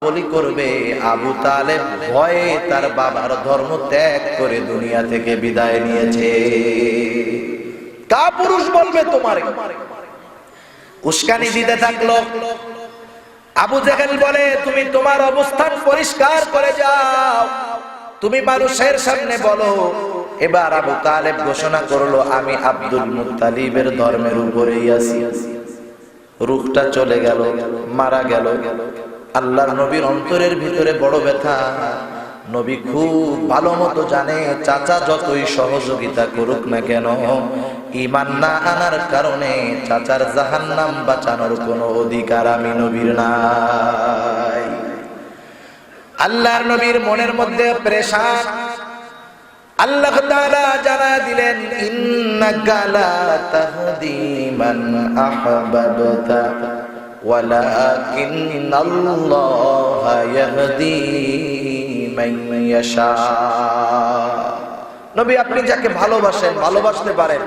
বলি করবে, আবু তালেব ভয়ে তার বাবার ধর্ম ত্যাগ করে দুনিয়া থেকে বিদায় নিয়েছে। কাপুরুষ বলবে তোমারে, উস্কানি দিতে থাকলো। আবু জেহেল বলে, তুমি তোমার অবস্থান পরিষ্কার করে যাও, তুমি মানুষের সামনে বলো। এবার আবু তালেব ঘোষণা করলো, আমি আব্দুল মুত্তালিবের ধর্মের উপরেই আছি। রূহটা চলে গেল, মারা গেল। আল্লাহর নবীর অন্তরের ভিতরে বড় ব্যথা। নবী খুব ভালো মতো জানে, চাচা যতই সহযোগিতা করুক না কেন, ঈমান না আনার কারণে চাচার জাহান্নাম বাঁচানোর কোনো অধিকার আমি নবীর নাই। আল্লাহর নবীর মনের মধ্যে প্রেশার। আল্লাহ তাআলা জানায়া দিলেন, ইন্নাকা লা তাহদি মান আহবাবতা ওয়ালাকিন্নাল্লাহা ইয়াহদি মান ইয়াশা। নবী, আপনি যাকে ভালোবাসেন, ভালোবাসতে পারেন,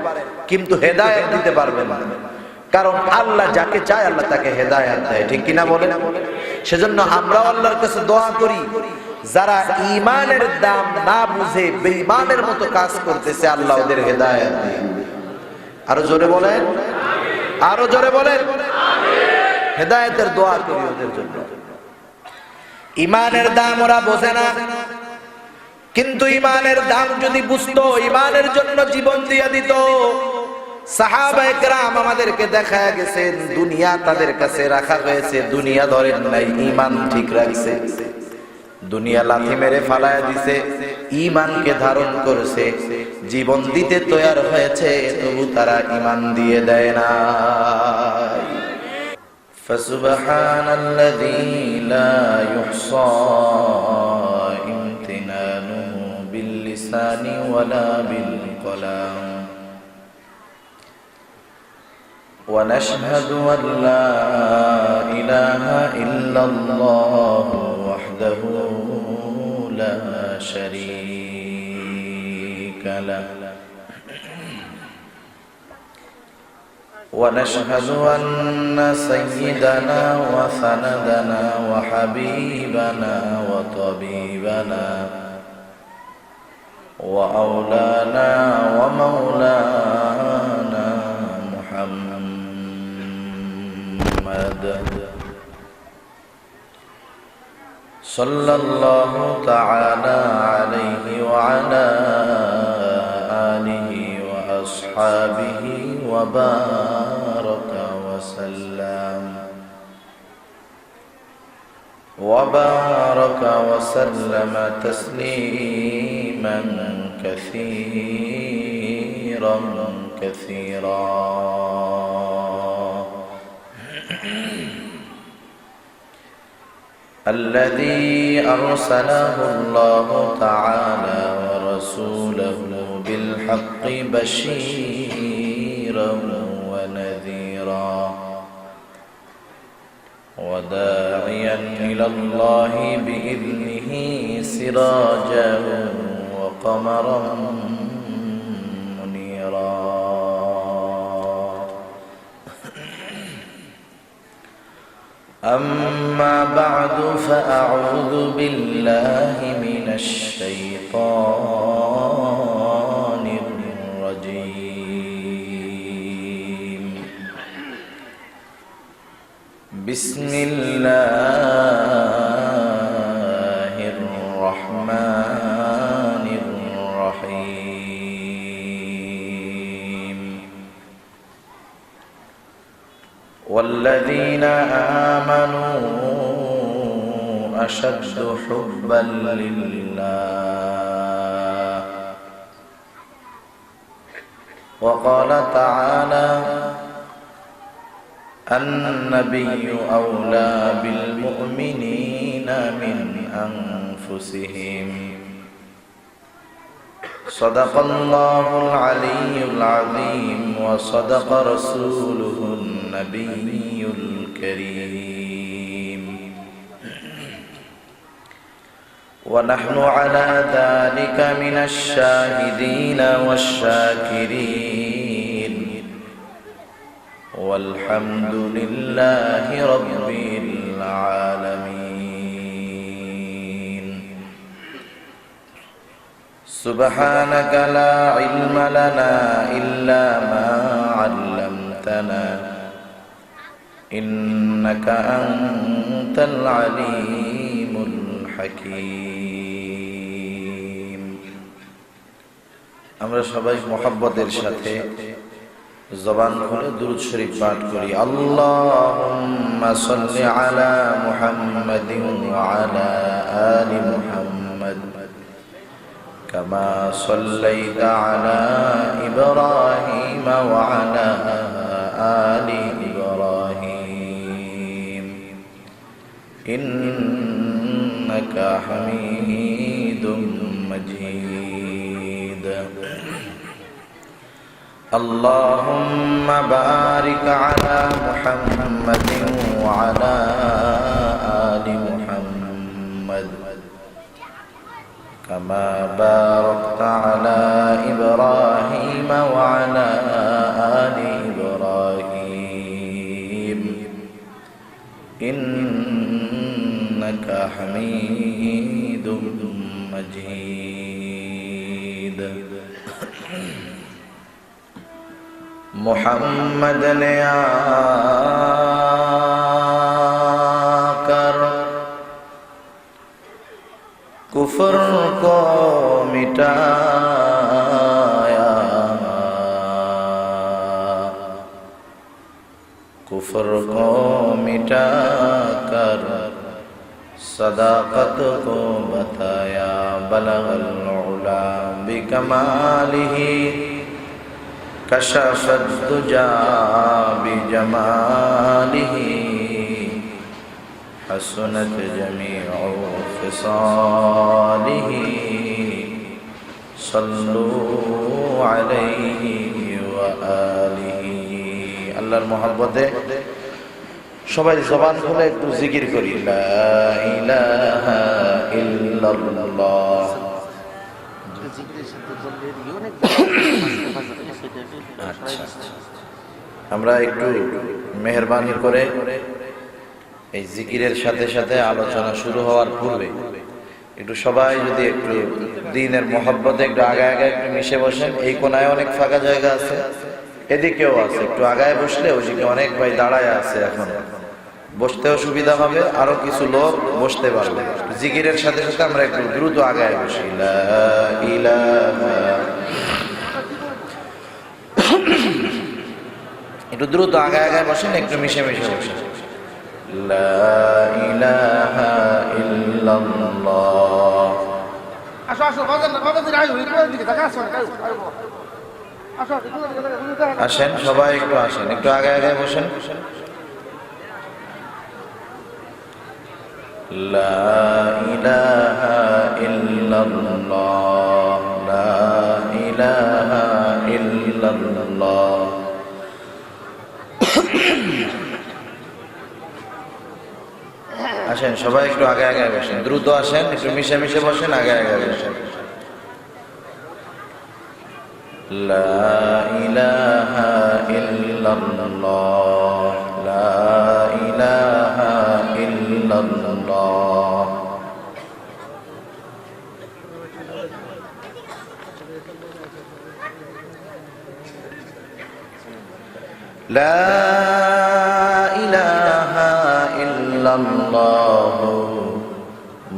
কিন্তু হেদায়েত দিতে পারবেন না। কারণ আল্লাহ যাকে চায় আল্লাহ তাকে হেদায়েত দেয়, ঠিক কিনা বলেন? সেজন্য আমরা আল্লাহর কাছে দোয়া করি, যারা ঈমানের দাম না বুঝে বেঈমানের মতো কাজ করতেছে, আল্লাহ ওদের হেদায়েত দিন। আরো জোরে বলেন, আরো জোরে বলেন, হেদায়েতের দোয়া করি ওদের জন্য। ঈমানের দাম ওরা বোঝে না, কিন্তু ঈমানের দাম যদি বুঝতো, ঈমানের জন্য জীবন দিয়ে দিত। সাহাবায়ে কেরাম আমাদেরকে দেখায়া গেছেন, দুনিয়া তাদের কাছে রাখা হয়েছে, দুনিয়া ধরেন নাই, ঈমান ঠিক রাখছে। দুনিয়া লাথি মেরে ফালায়া দিছে, ঈমানকে ধারণ করেছে, জীবন দিতে তৈয়ার হয়েছে, তবু তারা ঈমান দিয়ে দেয় না। ফাসুবহানাল্লাযী লা ইহসা ইমতিনানুহু বিল লিসানি ওয়ালা বিল কলাম ওয়া নাশহাদু আল লা ইলাহা ইল্লাল্লাহু وحده لا شريك له ونشهد أن سيدنا وسندنا وحبيبنا وطبيبنا وأولانا ومولانا محمد صلى الله تعالى عليه وعلى آله وأصحابه وبارك وسلم تسليما كثيرا كثيرا. الذي أرسله الله تعالى ورسوله بالحق بشيرا ونذيرا وداعيا إلى الله بإذنه سراجا وقمرا منيرا. أما بعد فأعوذ بالله من الشيطان الرجيم. بسم الله الرحمن الرحيم. والذين آمنوا أشد حبا لله. وقال تعالى النبي أولى بالمؤمنين من أنفسهم. صدق الله العلي العظيم وصدق رسوله النبي الكريم. ونحن على ذلك من الشاهدين والشاكرين والحمد لله رب العالمين. سبحانك لا علم لنا إلا ما علمتنا إنك أنت العليم الحكيم আমরা সবাই মুহাব্বতের সাথে জবান খুলে দুরূদ শরীফ পাঠ করি আল্লাহুম্মা সাল্লি আলা মুহাম্মাদিন ওয়া আলা আলি মুহাম্মাদ কামা সাল্লাইতা আলা ইব্রাহিম ওয়া আলা আলি ইব্রাহিম ইন্নাকা হামিদুম মাজিদ اللهم بارك على محمد وعلى آل محمد كما باركت على إبراهيم وعلى آل إبراهيم إنك حميد مجيد محمد نے آکر کفر کو مٹایا کفر کو مٹا کر صداقت کو بتایا بلغ العلا بکمالہ كشف الدجى بجماله حسنت جميع خصاله صلوا عليه وآله আল্লাহর মহব্বতে সবাই জবান খুলে একটু জিকির করি লা ইলাহা ইল্লাল্লাহ আমরা একটু মেহেরবানি করে এই জিকিরের সাথে সাথে আলোচনা শুরু হওয়ার পূর্বে একটু সবাই যদি একটু দ্বীনের মহব্বতে একটু আগায় আগায় একটু মিশে বসেন। এই কোনায় অনেক ফাঁকা জায়গা আছে, এদিকেও আছে, একটু আগায় বসলে ওইদিকে অনেক ভাই দাঁড়ায় আছে, এখন বসতেও সুবিধা হবে, আরো কিছু লোক বসতে পারবে। জিকিরের সাথে সাথে আমরা একটু দ্রুত আগায় বসি লা ইলাহা একটু দ্রুত আগায় আগায় বসেন, একটু মিশে মিশে বসেন লা ইলাহা ইল্লাল্লাহ। আসো আসো আসেন সবাই একটু আসেন, একটু আগায় আগায় বসেন লা ইলাহা ইল্লাল্লাহ লা ইলাহা ইল্লাল্লাহ। আসেন সবাই একটু আগে আগে বসেন, দ্রুত আসেন, একটু মিশে মিশে বসেন, আগে আগে বসেন লা ইলাহা ইল্লাল্লাহ লা ইলাহা ইল্লাল্লাহ। লা ইলাহা ইল্লাল্লাহ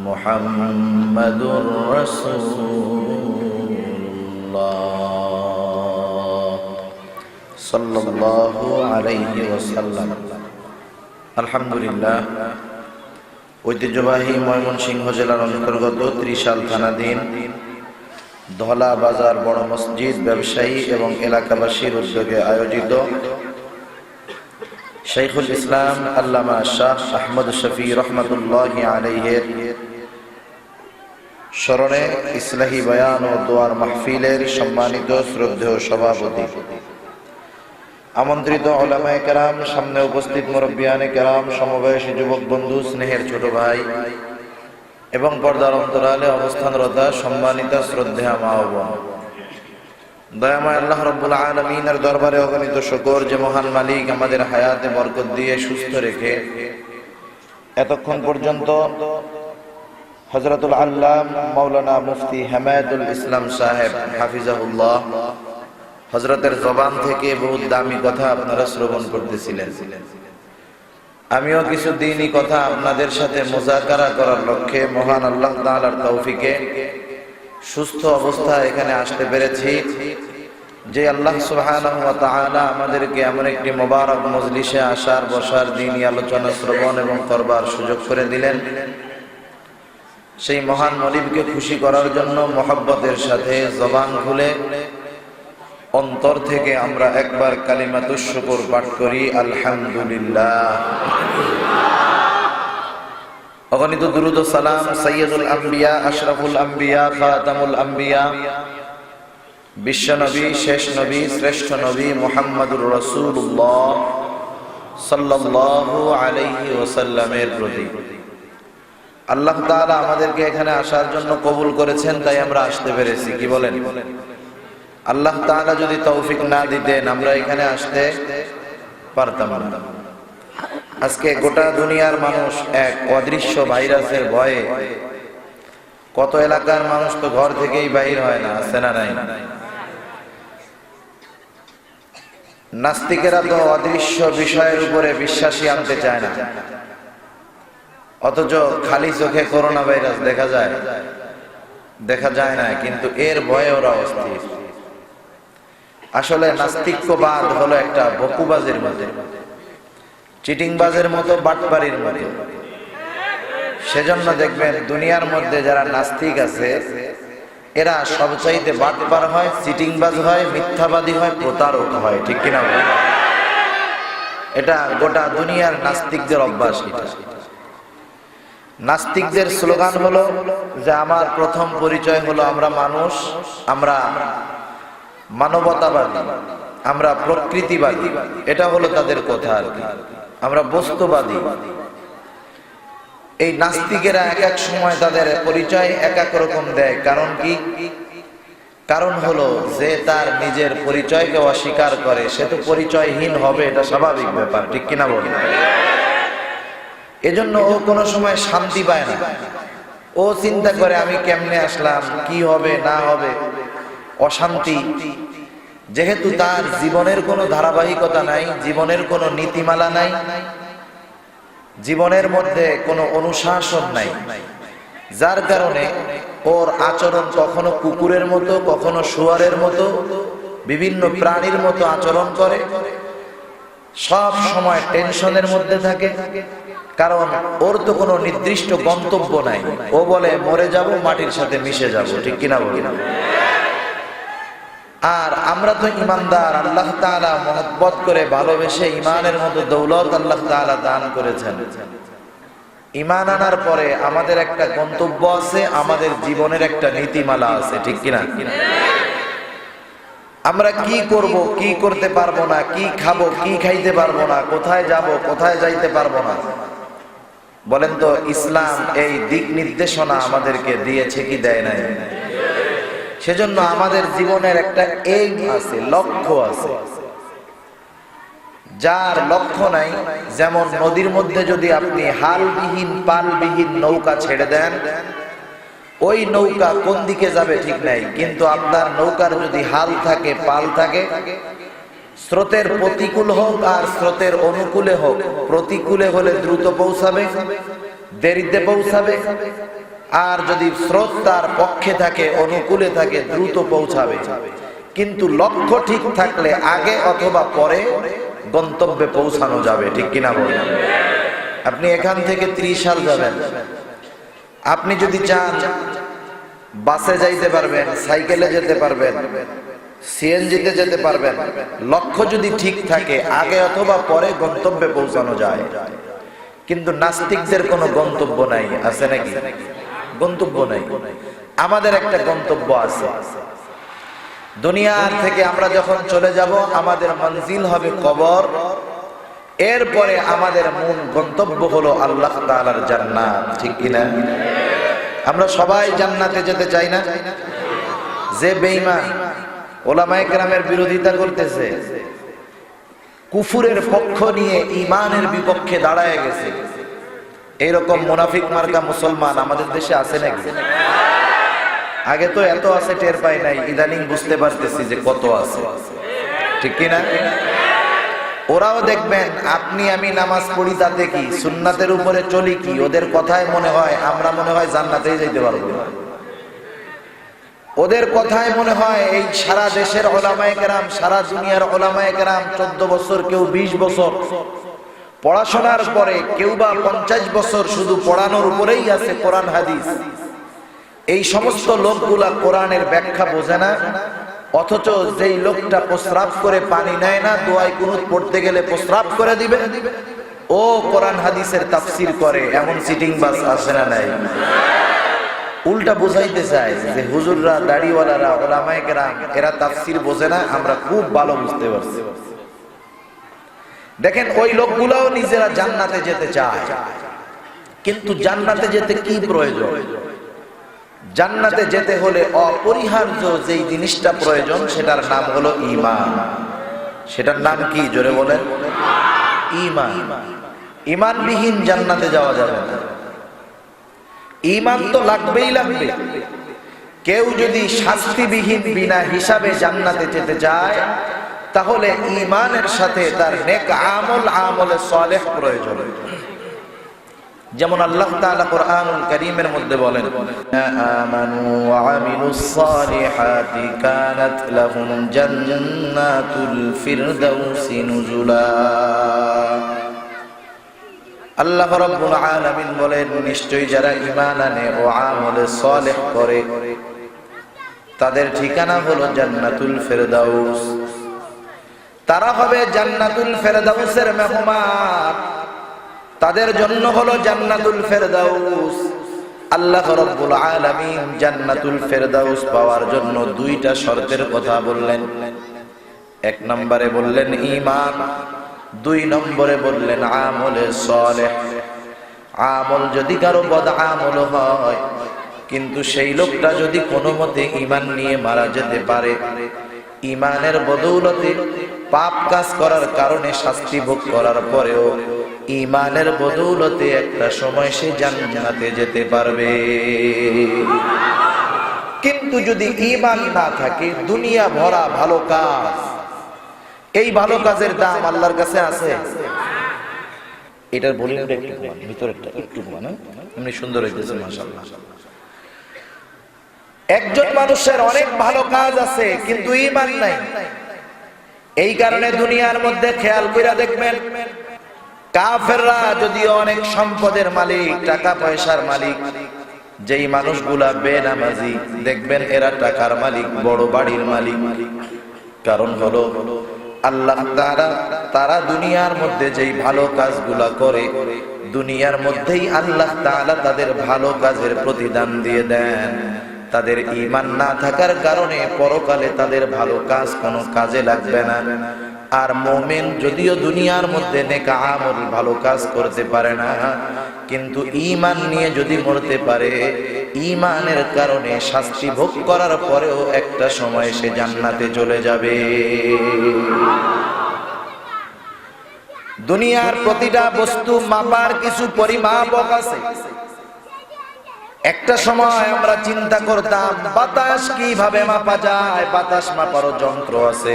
মুহাম্মাদুর রাসূলুল্লাহ সাল্লাল্লাহু আলাইহি ওয়াসাল্লাম। আলহামদুলিল্লাহ, ঐতিহ্যবাহী ময়মনসিংহ জেলার অন্তর্গত ত্রিশাল থানাধীন ধলা বাজার বড় মসজিদ ব্যবসায়ী এবং এলাকাবাসীর উদ্যোগে আয়োজিত শাইখুল ইসলাম আল্লামা শাহ আহমদ শফি রহমাতুল্লাহি আলাইহির স্মরণে ইসলাহি বয়ান ও দোয়ার মাহফিলের সম্মানিত শ্রদ্ধেয় সভাপতি, আমন্ত্রিত উলামায়ে কেরাম, সামনে উপস্থিত মুরব্বিয়ানে কেরাম, সমবয়সী যুবক বন্ধু, স্নেহের ছোট ভাই এবং পর্দার অন্তরালে অবস্থানরত সম্মানিত শ্রদ্ধেয় মা ও বোন, দয়াময় আল্লাহ রাব্বুল আলামিনের দরবারে অগণিত শুকর যে মহান মালিক আমাদের হায়াতে বরকত দিয়ে সুস্থ রেখে এতক্ষণ পর্যন্ত হযরতুল আল্লাম মাওলানা মুফতি হামায়েতুল ইসলাম সাহেব হাফিজাহুল্লাহ হযরতের জবান থেকে বহুত দামি কথা আপনারা শ্রবণ করতেছিলেন। আমিও কিছু দ্বীনি কথা আপনাদের সাথে মুযাকারা করার লক্ষ্যে মহান আল্লাহ তাআলার তৌফিকে সুস্থ অবস্থায় এখানে আসতে পেরেছি। যে আল্লাহ সুবহানাহু ওয়া তাআলা আমাদেরকে এমন একটি মোবারক মজলিসে আসার, বসার, দ্বীনি আলোচনা শ্রবণ এবং করবার সুযোগ করে দিলেন, সেই মহান মনিবকে খুশি করার জন্য মহব্বতের সাথে জবান খুলে অন্তর থেকে আমরা একবার কালিমাতুশ শুকর পাঠ করি, আলহামদুলিল্লাহ। অগণিত দুরূদ ও সালাম সাইয়্যিদুল আম্বিয়া, আশরাফুল আম্বিয়া, খাতামুল আম্বিয়া, বিশ্বনবী, শেষ নবী, শ্রেষ্ঠ নবী মুহাম্মদুর রাসূলুল্লাহ সাল্লাল্লাহু আলাইহি ওয়াসাল্লামের প্রতি। আল্লাহ তাআলা আমাদেরকে এখানে আসার জন্য কবুল করেছেন, তাই আমরা আসতে পেরেছি। কি বলেন? আল্লাহ তাআলা যদি তৌফিক না দিতেন আমরা এখানে আসতে পারতাম না। আজকে গোটা দুনিয়ার মানুষ এক অদৃশ্য ভাইরাসের ভয়ে, কত এলাকার মানুষ তো ঘর থেকেই বাইর হয় না, আছে না নাই? নাস্তিকেরা তো অদৃশ্য বিষয়ের উপরে বিশ্বাসী আনতে চায় না, অথচ খালি চোখে করোনা ভাইরাস দেখা যায় না, কিন্তু এর ভয়ে ওরা অস্থির। আসলে নাস্তিক্যবাদ হলো একটা বকুবাজের মতো, চিটিংবাজের মতো, বাটপাড়ির মতো। সেজন্য দেখবেন দুনিয়ার মধ্যে যারা নাস্তিক আছে এরা সবচাইতে বাটপার হয়, চিটিংবাজ হয়, মিথ্যাবাদী হয়, প্রতারক হয়। ঠিক কিনা? এটা গোটা দুনিয়ার নাস্তিকদের অভ্যাস। নাস্তিকদের স্লোগান হলো যে আমার প্রথম পরিচয় হলো আমরা মানুষ, আমরা মানবতাবাদী, আমরা প্রকৃতিবাদী। এটা হলো তাদের কথা আর কি, আমরা বস্তুবাদী। এই নাস্তিকেরা এক এক সময় তাদের পরিচয় এক এক রকম দেয়। কারণ কি? কারণ হলো যে তার নিজের পরিচয়কে অস্বীকার করে সে তো পরিচয়হীন হবে, এটা স্বাভাবিক ব্যাপার। ঠিক কিনা বলেন? এজন্য ও কোনো সময় শান্তি পায় না। ও চিন্তা করে আমি কেমনে আসলাম, কি হবে না হবে, অশান্তি। যেহেতু তার জীবনের কোনো ধারাবাহিকতা নাই, জীবনের কোনো নীতিমালা নাই, জীবনের মধ্যে কোনো অনুশাসন নাই, যার কারণে ওর আচরণ কখনো কুকুরের মতো, কখনো শুয়ারের মতো, বিভিন্ন প্রাণীর মতো আচরণ করে। সব সময় টেনশনের মধ্যে থাকে, কারণ ওর তো কোনো নির্দিষ্ট গন্তব্য নাই। ও বলে মরে যাব, মাটির সাথে মিশে যাব। ঠিক কিনা বলি? আর আমরা তো ইমানদার, আল্লাহ তাআলা মহব্বত করে ভালোবেসে ইমানের মতো দৌলত আল্লাহ তাআলা দান করেছেন। ইমান আনার পরে আমাদের একটা গন্তব্য আছে, আমাদের জীবনের একটা নীতিমালা আছে। ঠিক কিনা? আমরা কি করব, কি করতে পারবো না, কি খাবো, কি খাইতে পারবো না, কোথায় যাব, কোথায় যাইতে পারবো না, বলেন তো ইসলাম এই দিক নির্দেশনা আমাদেরকে দিয়েছে কি দেয় নাই? সেজন্য আমাদের জীবনের একটা এইম আছে, লক্ষ্য আছে। যার লক্ষ্য নাই, যেমন নদীর মধ্যে যদি আপনি হালবিহীন পালবিহীন নৌকা ছেড়ে দেন, ওই নৌকা কোন দিকে যাবে ঠিক নাই। কিন্তু আপনার নৌকার যদি হাল থাকে, পাল থাকে, স্রোতের প্রতিকূল হোক আর স্রোতের অনুকূলে হোক, প্রতিকূলে হলে দ্রুত পৌঁছাবে, দেরিতে পৌঁছাবে। আর যদি স্রোত তার পক্ষে থাকে, অনুকূলে থাকে, দ্রুত পৌঁছাবে। কিন্তু লক্ষ্য ঠিক থাকলে আগে অথবা পরে গন্তব্যে পৌঁছানো যাবে। ঠিক কিনা বলেন? আপনি এখান থেকে 30 সাল যাবেন, আপনি যদি চান বাসে যাইতে পারবেন, সাইকেলে যেতে পারবেন, সিএনজিতে যেতে পারবেন। লক্ষ্য যদি ঠিক থাকে আগে অথবা পরে গন্তব্যে পৌঁছানো যায়। কিন্তু নাস্তিকদের কোনো গন্তব্য নাই, আছে নাকি? গন্তব্য নাই। আমাদের একটা গন্তব্য আছে। দুনিয়ার থেকে আমরা যখন চলে যাব আমাদের মঞ্জিল হবে কবর। এরপরে আমাদের মূল গন্তব্য হলো আল্লাহ তাআলার জান্নাত। ঠিক কিনা? আমরা সবাই জান্নাতে যেতে চাই না? যে বেঈমান ওলামায়ে কেরামের বিরোধিতা করতেছে, কুফুরের পক্ষ নিয়ে ঈমানের বিপক্ষে দাঁড়ায় গেছে, এইরকম মুনাফিক মার্কা মুসলমান আমাদের দেশে আছে নাকি? আগে তো এত আছে টের পাই নাই, ইদানিং বুঝতে পারতেছি যে কত আছে, ঠিক কিনা? ওরাও দেখবেন আপনি আমি নামাজ পড়ি তাতে কি, সুন্নাতের উপরে চলি কি, ওদের কথায় মনে হয় আমরা মনে হয় জান্নাতেই যাইতে পারবো। ওদের কথায় মনে হয় এই সারা দেশের ওলামায়ে কেরাম, সারা দুনিয়ার ওলামায়ে কেরাম 14 বছর, কেউ 20 বছর পড়াশোনার পরে, কেউ বা 50 বছর শুধু পড়ানোর উপরেই আছে কোরআন হাদিস। এই সমস্ত লোকগুলা কোরআনের ব্যাখ্যা বোঝে না, অথচ যেই লোকটা প্রস্রাব করে পানি নেয় না, দোয়ায় কুনুত পড়তে গেলে প্রস্রাব করে দিবে, ও কোরআন হাদিসের তাফসীর করে। এমন সিটিং বাস আছে না নাই? উল্টা বুঝাইতে চায় যে হুজুররা, দাড়িওয়ালারা, ওলামায়ে কেরাম এরা তাফসীর বোঝে না, আমরা খুব ভালো বুঝতে পারছি। দেখেন ওই লোকগুলাও নিজেরা জান্নাতে যেতে চায়, কিন্তু জান্নাতে যেতে কি প্রয়োজন? জান্নাতে যেতে হলে অপরিহার্য যেই জিনিসটা প্রয়োজন সেটার নাম হলো ঈমান। সেটার নাম কি? জোরে বলেন। ঈমান। ঈমানবিহীন জান্নাতে যাওয়া যাবে না। ঈমান তো লাগবেই লাগবে। কেউ যদি শাস্তিবিহীন বিনা হিসাবে জান্নাতে যেতে চায়, তাহলে ঈমানের সাথে তার নেক আমল, আমলে সালেহ প্রয়োজন। যেমন আল্লাহ তাআলা কোরআনুল কারীমের মধ্যে বলেন, আমানু ওয়া আমিলুস সালিহাতি কানাত লাহুম জান্নাতুল ফিরদাউসি নুজুলা। আল্লাহ রাব্বুল আলামিন বলেন, নিশ্চয়ই যারা ঈমান আনে ও আমলে সালেহ করে তাদের ঠিকানা হলো জান্নাতুল ফিরদাউস। তারা হবে জান্নাতুল ফিরদাউসের মেহমান, তাদের জন্য হলো জান্নাতুল ফেরদাউস। আল্লাহ রাব্বুল আলামিন জান্নাতুল ফেরদাউস পাওয়ার জন্য দুইটা শর্তের কথা বললেন। এক নম্বরে বললেন ঈমান, 2 নম্বরে বললেন আমলে সালেহ। আমল যদি কারো বদ আমল হয়, কিন্তু সেই লোকটা যদি কোনো মতে ঈমান নিয়ে মারা যেতে পারে, ঈমানের বদৌলতে পাপ কাজ করার কারণে শাস্তি ভোগ করার পরেও ঈমানের বদৌলতে একটা সময় সে জান্নাতে যেতে পারবে। কিন্তু যদি ঈমান না থাকে, দুনিয়া ভরা ভালো কাজ, এই ভালো কাজের দাম আল্লাহর কাছে আছে? এটার ভলিউমটা একটু কমান, ভিতরেরটা একটু কমান, এমনি সুন্দর হইতেছে মাশাআল্লাহ। একজন মানুষের অনেক ভালো কাজ আছে কিন্তু ঈমান নাই। এই কারণে দুনিয়ার মধ্যে খেয়াল কইরা দেখবেন, কাফেররা যদিও অনেক সম্পদের মালিক, টাকা পয়সার মালিক, যেই মানুষগুলা বেনামাজি দেখবেন এরা টাকার মালিক, বড় বাড়ির মালিক। কারণ হলো আল্লাহ তারা দুনিয়ার মধ্যে যেই ভালো কাজগুলা করে, দুনিয়ার মধ্যেই আল্লাহ তাআলা তাদের ভালো কাজের প্রতিদান দিয়ে দেন। তাদের ঈমান না থাকার কারণে পরকালে তাদের ভালো কাজ কোনো কাজে লাগবে না। আর মুমিন যদিও দুনিয়ার মধ্যে নেক আমল, ভালো কাজ করতে পারে না, কিন্তু ঈমান নিয়ে যদি মরতে পারে, ঈমানের কারণে শাস্তি ভোগ করার পরেও একটা সময় সে জান্নাতে চলে যাবে। দুনিয়ার প্রতিটা বস্তু মাপার কিছু পরিমাপক আছে। একটা সময় আমরা চিন্তা করতাম বাতাস কিভাবে মাপা যায়, বাতাস মাপারও যন্ত্র আছে।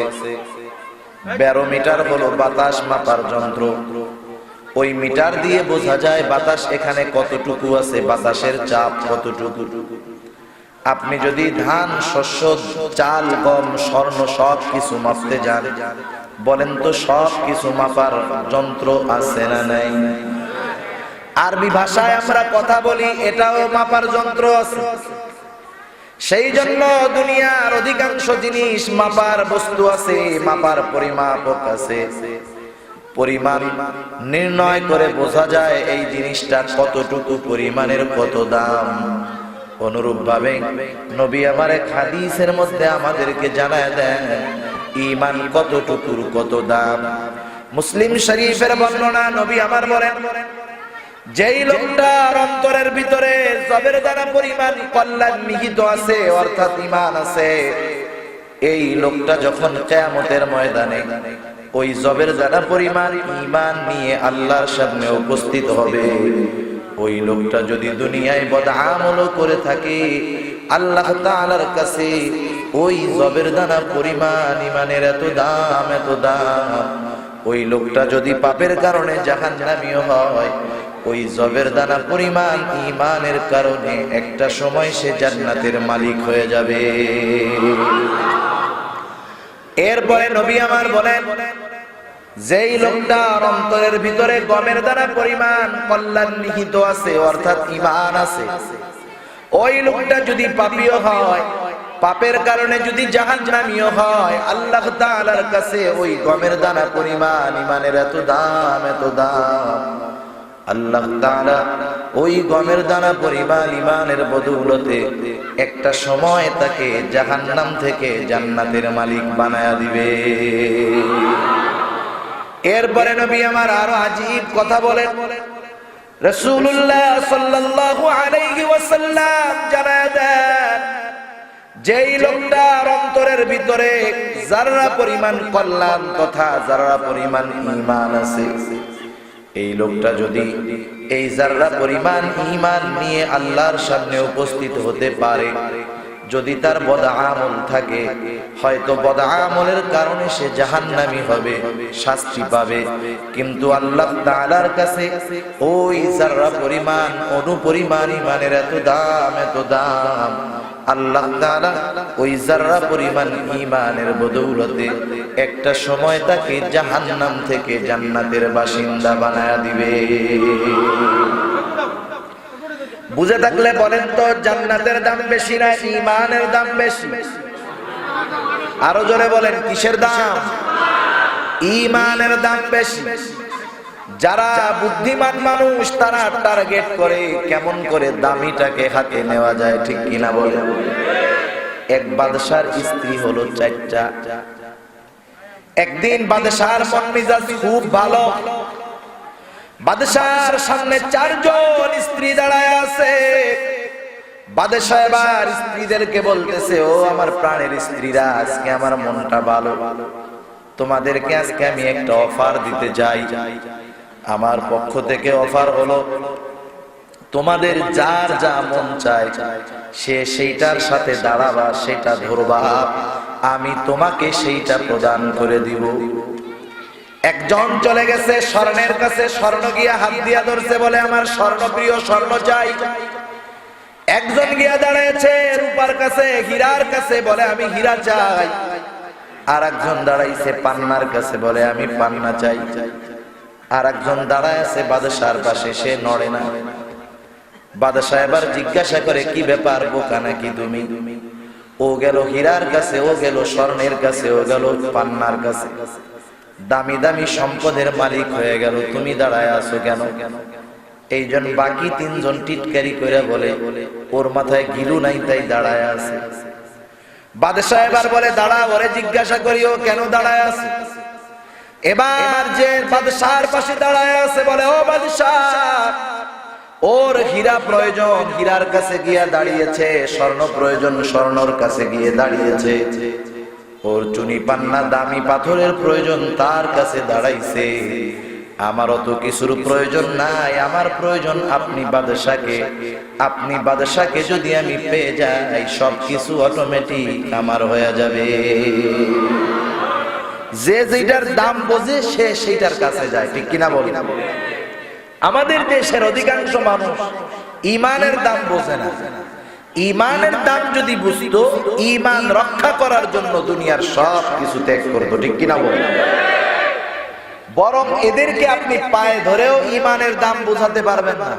ব্যারোমিটার হলো বাতাস মাপার যন্ত্র। ওই মিটার দিয়ে বোঝা যায় বাতাস এখানে কতটুকু আছে, বাতাসের চাপ কতটুকু। আপনি যদি ধান, শস্য, চাল, গম, স্বর্ণ সব কিছু মাপতে যান, বলেন তো সব কিছু মাপার যন্ত্র আছে না নাই? আরবি ভাষায় আমরা কথা বলি, এটাও মাপার যন্ত্র আছে। সেই জন্য দুনিয়ার অধিকাংশ জিনিস মাপার বস্তু আছে, মাপার পরিমাপক আছে। পরিমাণ নির্ণয় করে বোঝা যায় এই জিনিসটা কতটুকু পরিমাণের, কত দাম। অনুরূপ ভাবে নবী আমার এক হাদিসের মধ্যে আমাদেরকে জানায় দেন ঈমান কতটুকুর কত দাম। মুসলিম শরীফের বর্ণনা, নবী আমার বলেন, যেই লোকটার অন্তরের ভিতরে জবের দ্বারা পরিমাণ কল্যাণ নিহিত আছে, অর্থাৎ ঈমান আছে, এই লোকটা যখন কিয়ামতের ময়দানে ওই জবের দ্বারা পরিমাণ ঈমান নিয়ে আল্লাহর সামনে উপস্থিত হবে, ওই লোকটা যদি দুনিয়ায় বদআমল করে থাকে, আল্লাহ তাআলার কাছে ওই জবের দানা পরিমাণ ইমানের এত দাম, এত দাম। ওই লোকটা যদি পাপের কারণে জাহান্নামীও হয়, ওই জবের দানা পরিমাণ ইমানের কারণে একটা সময় সে জান্নাতের মালিক হয়ে যাবে। এরপরে নবী আমার বলেন, যেই লোকটার অন্তরের ভিতরে গমের দানা পরিমাণ কল্যাণ নিহিত আছে, অর্থাৎ ঈমান আছে, ওই লোকটা যদি পাপীও হয়, পাপের কারণে যদি জাহান্নামীও হয়, আল্লাহ তাআলার কাছে ওই গমের দানা পরিমাণ ঈমানের এত দাম, এত দাম। আল্লাহ তাআলা ওই গমের দানা পরিমাণ ঈমানের বদৌলতে একটা সময় তাকে জাহান্নাম থেকে জান্নাতের মালিক বানায়া দিবে। এরপরে নবী আমার আরো আজীব কথা বলেন। রাসূলুল্লাহ সাল্লাল্লাহু আলাইহি ওয়াসাল্লাম জানায়া দেন, যেই লোকটার অন্তরের ভিতরে যারা পরিমাণ কল্যাণ তথা যারা পরিমাণ ঈমান আছে, এই লোকটা যদি এই যারা পরিমাণ ঈমান নিয়ে আল্লাহর সামনে উপস্থিত হতে পারে, যদি তার বদআমল থাকে, হয়তো বদআমলের কারণে সে জাহান্নামী হবে, শাস্তি পাবে, কিন্তু আল্লাহ তাআলার কাছে ওই যারা পরিমাণ অনুপরিমাণ ঈমানের এত দাম, এত দাম। আল্লাহ তাআলা ওই যারা পরিমাণ ঈমানের বদৌলতে একটা সময় তাকে জাহান্নাম থেকে জান্নাতের বাসিন্দা বানায়া দিবে। বুঝে থাকলে বলেন তো, জান্নাতের দাম বেশি না ঈমানের দাম বেশি? আরো জোরে বলেন, কিসের দাম? ঈমানের দাম বেশি। যারা বুদ্ধিমান মানুষ তারা টার্গেট করে কেমন করে দামিটাকে হাতে নেওয়া যায়, ঠিক কিনা বলেন? এক বাদশার স্ত্রী হলো 4টা। একদিন বাদশার মন মেজাজ খুব ভালো। বাদশার সামনে 4 জন স্ত্রী দাঁড়ায় আছে। বাদশা এবার স্ত্রীদেরকে বলতেছে, ও আমার প্রাণের স্ত্রীরা, আজকে আমার মনটা ভালো, তোমাদেরকে আজকে আমি একটা অফার দিতে চাই। আমার পক্ষ থেকে অফার হলো, তোমাদের যার যা মন চায় সে সেইটার সাথে দাঁড়াবা, সেটা ধরবা, আমি তোমাকে সেইটা প্রদান করে দিব। একজন চলে গেছে স্বর্ণের কাছে, স্বর্ণ গিয়া হাত দিয়া ধরছে, বলে আমার স্বর্ণ প্রিয়, স্বর্ণ চাই। একজন গিয়া দাঁড়াইছে রূপার কাছে, হীরার কাছে, বলে আমি হীরা চাই। আর একজন দাঁড়াইছে পান্নার কাছে, বলে আমি পান্না চাই। আর একজন দাঁড়ায় আছে বাদশার পাশে, সে নড়ে না। বাদশা এবার জিজ্ঞাসা করে, কি ব্যাপার, বোকা নাকি তুমি? ও গেল হীরার কাছে, ও গেল স্বর্ণের কাছে, ও গেল পান্নার কাছে, দামি দামি সম্পদের মালিক হয়ে গেল, তুমি দাঁড়ায় আছো কেন? এইজন বাকি 3 জন টিটকারি করে বলে, ওর মাথায় গিলু নাই তাই দাঁড়ায় আছে। বাদশা এবার বলে, দাঁড়া, ওরে জিজ্ঞাসা করিও কেন দাঁড়ায় আছে। এবার যে বাদশার পাশে দাঁড়ায় আছে বলে, ও বাদশাহ, ওর হীরা প্রয়োজন, হীরার কাছে গিয়া দাঁড়িয়েছে, স্বর্ণ প্রয়োজন, স্বর্ণর কাছে গিয়ে দাঁড়িয়েছে, ওর চুনি পান্না দামি পাথরের প্রয়োজন, তার কাছে দাঁড়াইছে। আমার অত কিছুর প্রয়োজন নাই, আমার প্রয়োজন আপনি বাদশাকে। আপনি বাদশাকে যদি আমি পেয়ে যাই, সবকিছু অটোমেটিক আমার হয়ে যাবে। যে যেটার দাম বোঝে সে সেইটার কাছে যায়, ঠিক কিনা বলেন? আমাদের দেশের অধিকাংশ মানুষ ঈমানের দাম বোঝে না। ঈমানের দাম যদি বুঝতো, ঈমান রক্ষা করার জন্য দুনিয়ার সব কিছু ত্যাগ করতো, ঠিক কিনা বলেন? বরং এদেরকে আপনি পায়ে ধরেও ঈমানের দাম বোঝাতে পারবেন না।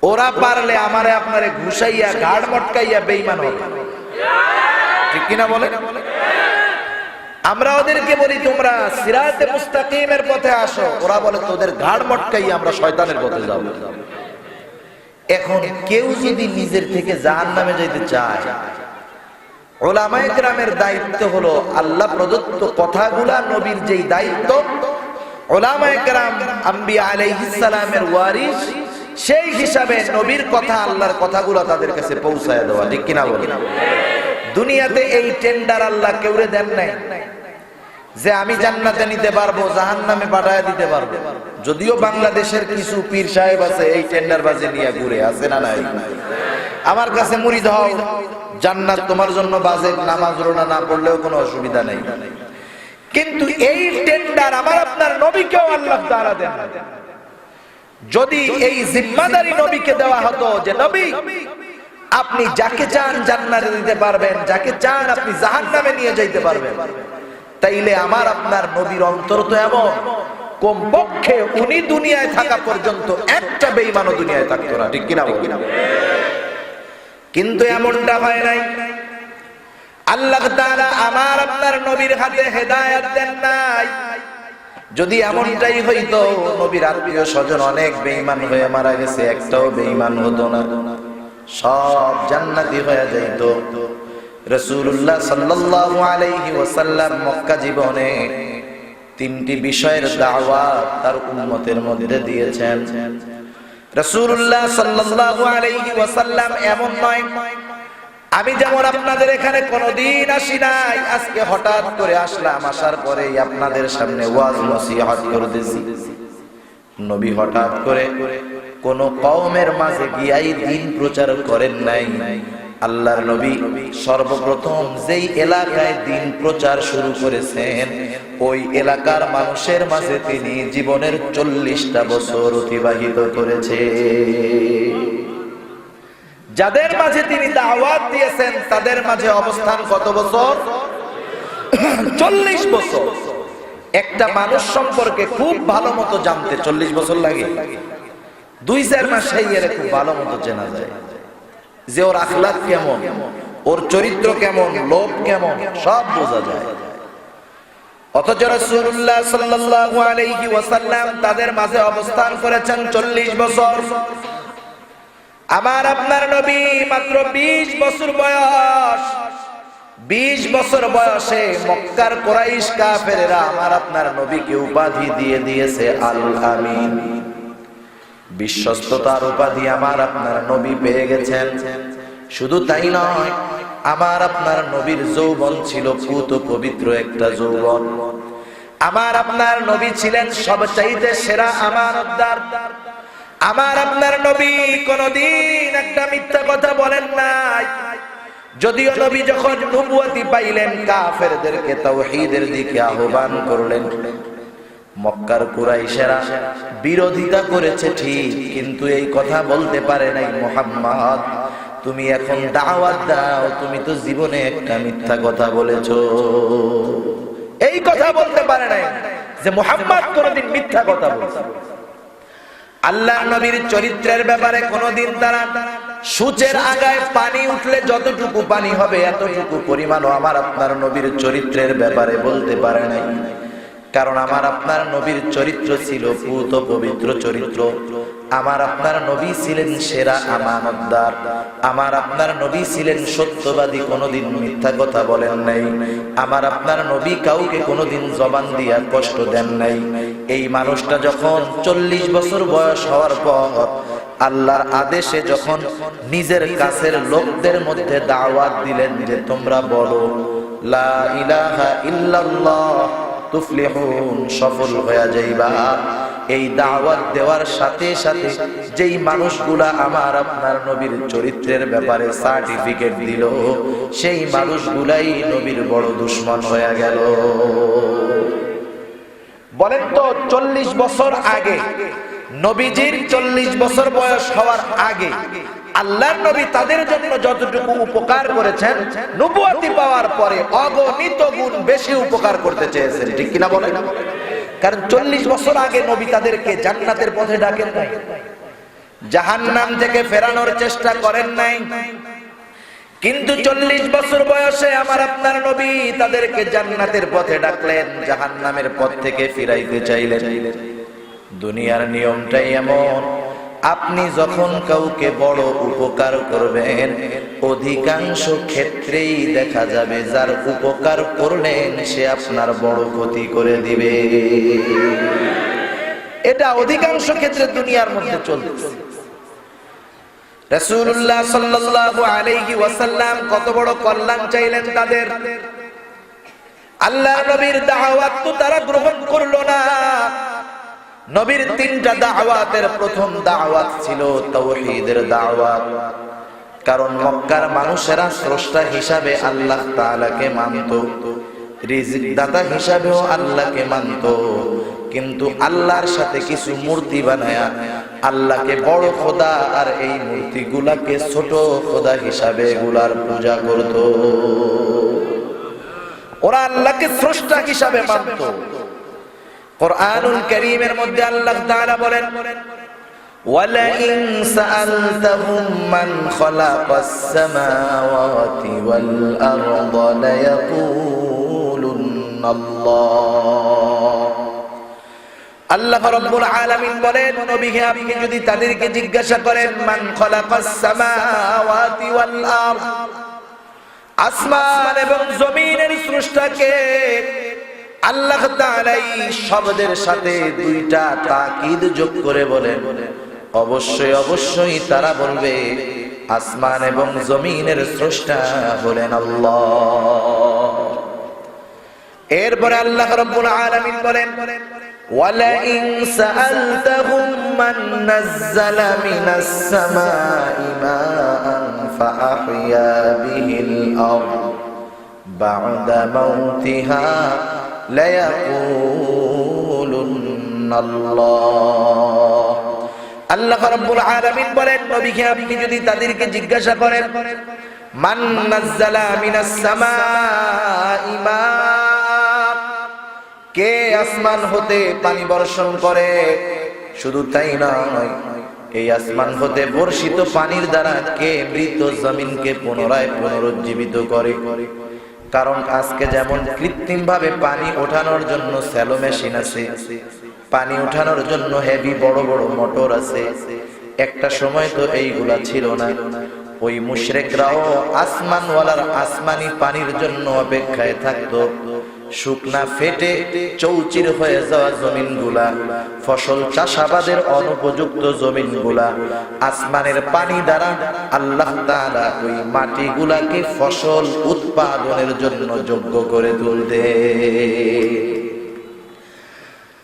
ওরা পারলে আমারে আপনারে ঘুষাইয়া ঘাড় মটকাইয়া বেঈমান হবে, ঠিক কিনা বলেন? আমরা ওদেরকে বলি তোমরা সিরাতে মুস্তাকিমের পথে আসো, ওরা বলে তোদের ঘাড় মটকাইয়া আমরা শয়তানের পথে যাব। এখন কেউ যদি নিজের থেকে জাহান্নামে যাইতে চায়, উলামায়ে কেরামের দায়িত্ব হলো আল্লাহ প্রদত্ত কথাগুলা, নবীর যেই দায়িত্ব, উলামায়ে কেরাম আম্বিয়া আলাইহিস সালামের ওয়ারিস, সেই হিসাবে নবীর কথা, আল্লাহর কথাগুলো তাদের কাছে পৌঁছায় দেওয়া, ঠিক কিনা বলেন? দুনিয়াতে এই টেন্ডার আল্লাহ কেউরে দেন নাই যে আমি জান্নাতে নিতে পারবো, জাহান্নামে পাঠায় দিতে পারবো। যদিও বাংলাদেশের কিছু পীর সাহেব আছে এই টেন্ডারবাজি নিয়ে ঘুরে, আছে না নাই? আমার কাছে মুরিদ হও, জান্নাত তোমার জন্য বাজেট, নামাজ রোজা না পড়লেও কোনো অসুবিধা নেই। কিন্তু এই টেন্ডার আমার আপনার নবীকেও আল্লাহ তাআলা দেন না। যদি এই জিম্মাদারি নবীকে দেওয়া হতো যে নবী আপনি যাকে চান জান্নাতে দিতে পারবেন, যাকে চান আপনি জাহান্নামে নিয়ে যাইতে পারবেন, তাইলে আমার আপনার নবীর অন্তর তো এমন, কমপক্ষে উনি দুনিয়ায় থাকা পর্যন্ত একটা বেঈমানও দুনিয়ায় থাকতো না, ঠিক কিনা বলেন? কিন্তু এমনটা হয় নাই। আল্লাহ তাআলা আমার আপনার নবীর হাতে হেদায়েত দেন নাই। যদি এমনটাই হইতো, নবীর আত্মীয় স্বজন অনেক বেঈমান হয়ে মারা গেছে, একটাও বেঈমান হতো না, সব জান্নাতি হয়ে যাইত। রাসূলুল্লাহ সাল্লাল্লাহু আলাইহি ওয়াসাল্লাম মক্কা জীবনে তিনটি বিষয়ের দাওয়াত তার উম্মতের মধ্যে দিয়েছেন। রাসূলুল্লাহ সাল্লাল্লাহু আলাইহি ওয়াসাল্লাম এমন নয়, আমি যেমন আপনাদের এখানে কোনদিন আসি নাই, আজকে হঠাৎ করে আসলাম, আসার পরে আপনাদের সামনে ওয়াজ নসিহত করতেছি। নবী হঠাৎ করে কোন কওমের মাঝে গিয়াই দ্বীন প্রচার করেন নাই। আল্লাহর নবী সর্বপ্রথম যেই এলাকায় দ্বীন প্রচার শুরু করেছেন, ওই এলাকার মানুষের মাঝে তিনি জীবনের 40টা বছর অতিবাহিত করেছেন। যাদের মাঝে তিনি দাওয়াত দিয়েছেন তাদের মাঝে অবস্থান কত বছর? 40 বছর। একটা মানুষ সম্পর্কে খুব ভালো মতো জানতে 40 বছর লাগে? 2-4 মাস এর খুব ভালো মতো জানা যায় যে ওর আখলাক কেমন, ওর চরিত্র কেমন, লোভ কেমন, সব বোঝা যায়। অথচ রাসূলুল্লাহ সাল্লাল্লাহু আলাইহি ওয়াসাল্লাম তাদের মাঝে অবস্থান করেছেন 40 বছর। আমার আপনার নবী মাত্র 20 বছর বয়স। 20 বছর বয়সে মক্কার কুরাইশ কাফেররা আমার আপনার নবীকে উপাধি দিয়ে দিয়েছে আল আমিন। বিশ্বস্ততার উপাধি আমার আপনার নবী পেয়ে গেছেন। শুধু তাই নয়, আমার আপনার নবীর যৌবন ছিল পুত পবিত্র একটা যৌবন। আমার আপনার নবী ছিলেন সবচাইতে সেরা আমানতদার। আমার আপনার নবী কোনদিন একটা মিথ্যা কথা বলেন নাই। যদিও নবী যখন নবুয়তি পাইলেন, কাফেরদেরকে তাওহীদের দিকে আহ্বান করলেন। মক্কার কুরাইশেরা বিরোধিতা করেছে ঠিক, কিন্তু এই কথা বলতে পারে নাই, মুহাম্মদ তুমি এখন দাওয়াত দাও, তুমি তো জীবনে একটা মিথ্যা কথা বলেছো। এই কথা বলতে পারে নাই যে মুহাম্মদ কোনদিন মিথ্যা কথা বলেছে। আল্লাহর নবীর চরিত্রের ব্যাপারে কোনদিন তারা সূচের আগায় পানি উঠলে যতটুকু পানি হবে এতটুকু পরিমাণও আমার আপনার নবীর চরিত্রের ব্যাপারে বলতে পারে নাই। কারণ আমার আপনার নবীর চরিত্র ছিল পুত পবিত্র চরিত্র। আমার আপনার নবী ছিলেন সেরা আমানতদার। আমার আপনার নবী ছিলেন সত্যবাদী, কোনদিন মিথ্যা কথা বলেন নাই। আমার আপনার নবী কাউকে কোনদিন জবান দিয়া কষ্ট দেন নাই। এই মানুষটা যখন 40 বছর বয়স হওয়ার পর আল্লাহর আদেশে যখন নিজের কাছের লোকদের মধ্যে দাওয়াত দিলেন যে তোমরা বলো লা ইলাহা ইল্লাল্লাহ তুফলিহুন, সফল হয়ে যাইবা, এই দাওয়াত দেওয়ার সাথে সাথে যেই মানুষগুলা আমার আপনার নবীর চরিত্রের ব্যাপারে সার্টিফিকেট দিল, সেই মানুষগুলাই নবীর বড় দুশমন হয়ে গেল। বলেন তো 40 বছর আগে, নবীজির 40 বছর বয়স হওয়ার আগে আল্লাহর নবী তাদের জন্য যতটুকু উপকার করেছেন, নবুয়তি পাওয়ার পরে অগণিত গুণ বেশি উপকার করতে চেয়েছেন, ঠিক কিনা বলেন? কারণ 40 বছর আগে নবী তাদেরকে জান্নাতের পথে ডাকেন নাই, জাহান্নাম থেকে ফেরানোর চেষ্টা করেন নাই। কিন্তু 40 বছর বয়সে আমার আপনার নবী তাদেরকে জান্নাতের পথে ডাকলেন, জাহান্নামের পথ থেকে ফিরাইতে চাইলেন। দুনিয়ার নিয়মটাই এমন, আপনি যখন কাউকে বড় উপকার করবেন, অধিকাংশ ক্ষেত্রেই দেখা যাবে যার উপকার করলেন সে আপনার বড় ক্ষতি করে দিবে। এটা অধিকাংশ ক্ষেত্রে দুনিয়ার মধ্যে চলছে। রাসূলুল্লাহ সাল্লাল্লাহু আলাইহি ওয়াসাল্লাম কত বড় কল্যাণ চাইলেন তাদের। আল্লাহর নবীর দাওয়াত তো তারা গ্রহণ করলো না, নবীর তিনটা দাওয়াতের প্রথম দাওয়াত ছিল তাওহীদের দাওয়াত। কারণ মক্কার মানুষেরা স্রষ্টা হিসাবে আল্লাহ তাআলাকে মানত, রিজিক দাতা হিসাবেও আল্লাহকে মানত, কিন্তু আল্লাহর সাথে কিছু মূর্তি বানায়া আল্লাহকে বড় খোদা আর এই মূর্তিগুলাকে ছোট খোদা হিসাবে এগুলার পূজা করত। ওরা আল্লাহকে স্রষ্টা হিসাবে মানত। কুরআনুল কারীমের মধ্যে আল্লাহ তাআলা বলেন, ওয়ালাইন সাআলতাহুম মান খালাকাস সামাওয়াতি ওয়াল আরদা লায়াকুলুন্নাল্লাহ। আল্লাহ রাব্বুল আলামিন বলেন, নবীকে আপনি যদি তাদেরকে জিজ্ঞাসা করেন মান খালাকাস সামাওয়াতি ওয়াল আরদ, আসমান এবং জমিনের স্রষ্টাকে, আল্লাহ তাআলা এই শব্দের সাথে দুইটা তাকিদ যোগ করে বলেন, অবশ্যই অবশ্যই তারা বলবে আসমান এবং জমিনের স্রষ্টা হলেন আল্লাহ। এরপরে আল্লাহ রাব্বুল আলামিন বলেন, ওয়ালাইন সাআলতাহুম মান নাযালা মিনাস সামাই মাআন ফাআহইয়া বিহিল আরদ বা'দা মাউতিহা লায়াকুলুন্নাল্লাহ। আল্লাহ রাব্বুল আলামিন বলেন, নবীকে আপনি যদি তাদেরকে জিজ্ঞাসা করেন মান নাযালা মিনাস সামাই মা, কে আসমান হতে পানি বর্ষণ করে, শুধু তাই নয়, এই আসমান হতে বর্ষিত পানির দ্বারা কে মৃত জমিনকে পুনরায় পুনরুজ্জীবিত করে। কারণ আজকে যেমন কৃত্রিম ভাবে পানি ওঠানোর জন্য স্যালো মেশিন আছে, পানি ওঠানোর জন্য হেভি বড় বড় মোটর আছে, একটা সময় তো এইগুলা ছিল না। ওই মুশরিকরাও আসমানওয়ালার আসমানি পানির জন্য অপেক্ষায় থাকতো। শুকনা ফেটে চৌচির হয়ে যাওয়া জমিনগুলা, ফসল চাষাবাদের অনুপযুক্ত জমিনগুলা আসমানের পানি দ্বারা আল্লাহ তাআলা ওই মাটিগুলাকে ফসল উৎপাদনের জন্য যোগ্য করে তুলতে।